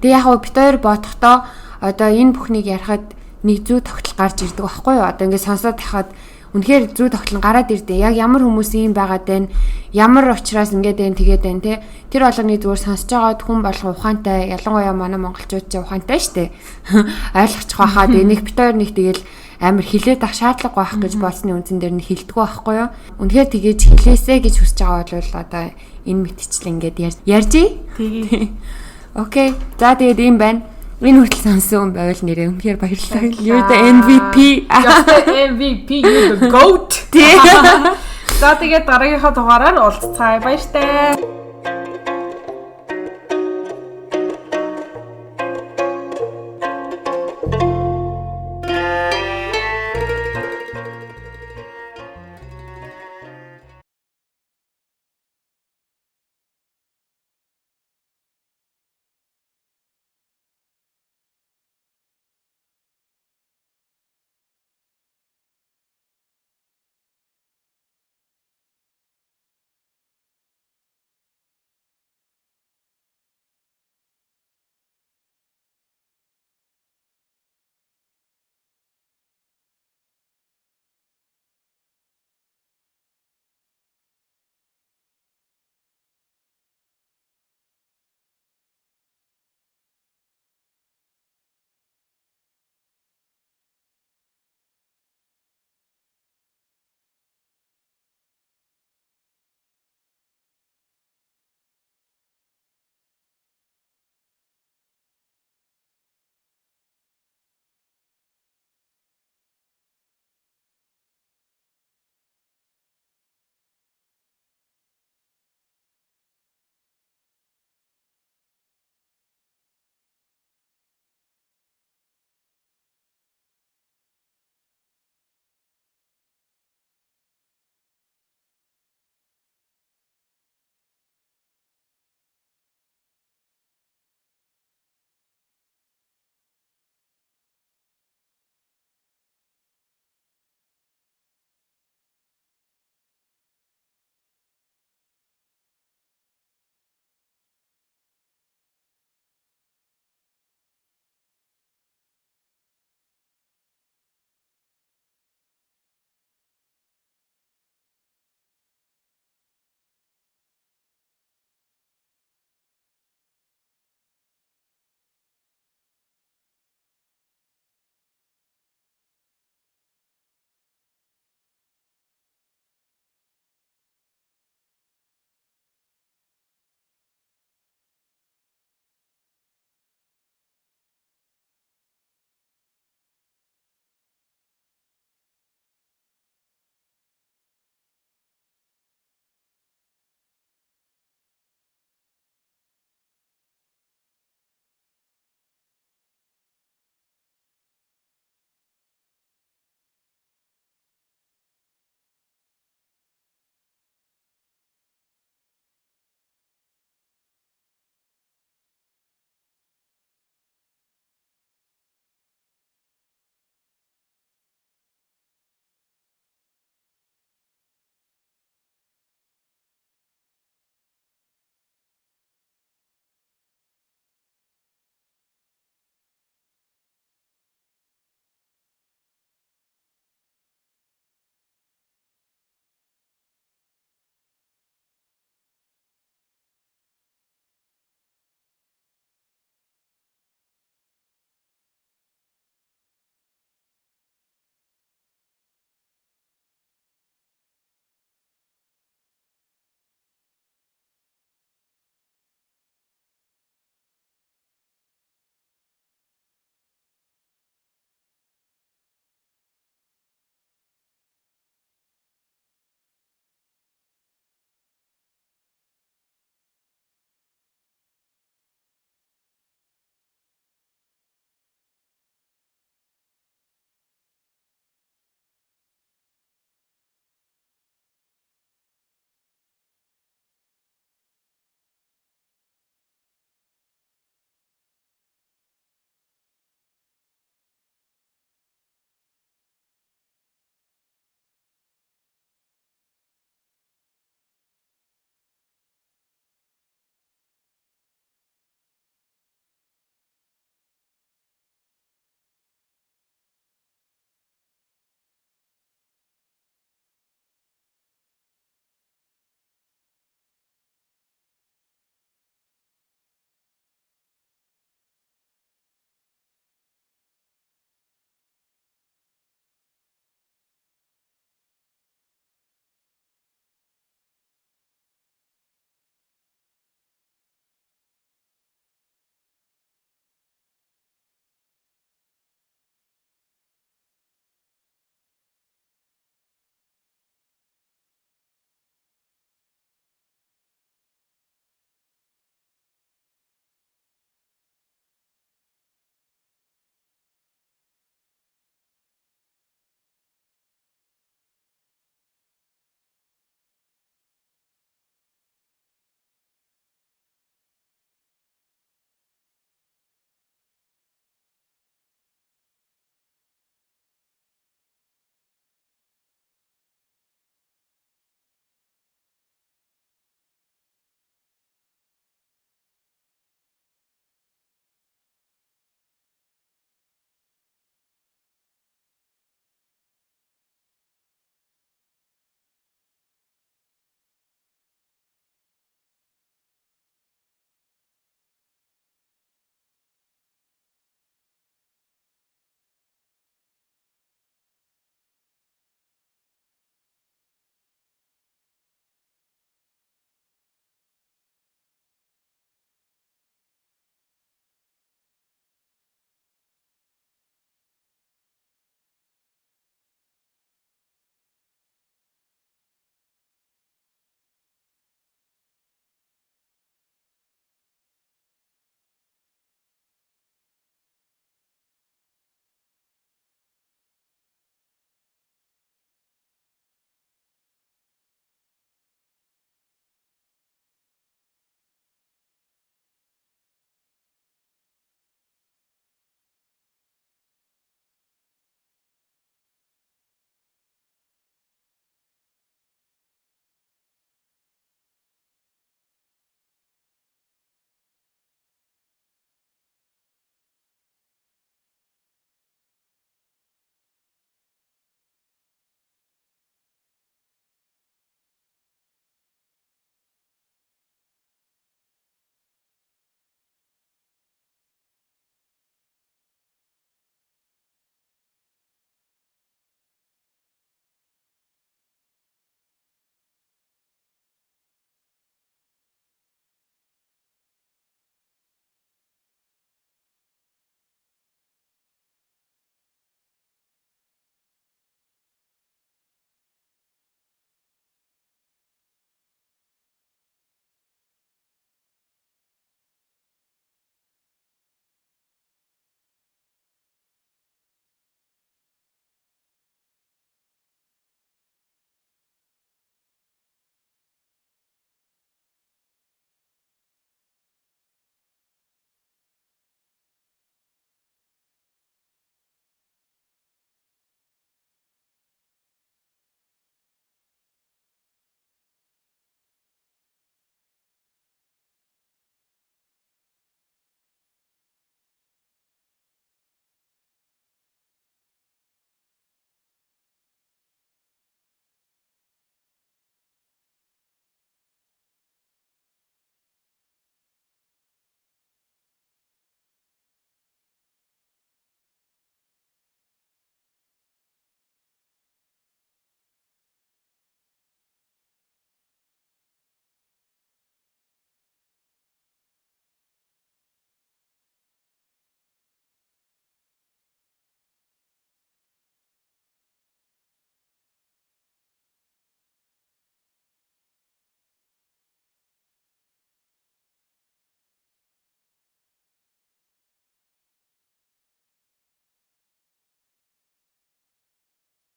Тэгээ яг бит хоёр бодохдоо одоо энэ бүхнийг ярихад нэг зүй тогтол гарч ирдэг байхгүй юу? Одоо ингээд сонсоод тахад үнэхээр зүй тогтол гараад ирдэ. Яг ямар хүмүүс ийм байгаад байна? Ямар учраас ингээд байна тэгээд байна те. Тэр болгоны зүгээр сонсож байгаа хүн болго ухаантай. Ялангуяа манай монголчууд ч ухаантай штэ. Ойлгочих байхад энийг бит хоёр нэг тэгэл амар хилээд ах шаардлага байх гэж болсны үндсэн дээр нь хилдэггүй байхгүй юу? Үнэхээр тгийж хилээсэ гэж хүсэж байгаа бол одоо энэ мэтчил ингээд ярьжээ. Тэгээ. Окей. За тэгээд ийм байна. Энэ хүртэл сонсон байвал нэрээ үнэхээр баярлалаа. You the MVP. MVP, you the GOAT. За тэгээд дараагийнхаа дугаараар уулзцаая баяртай.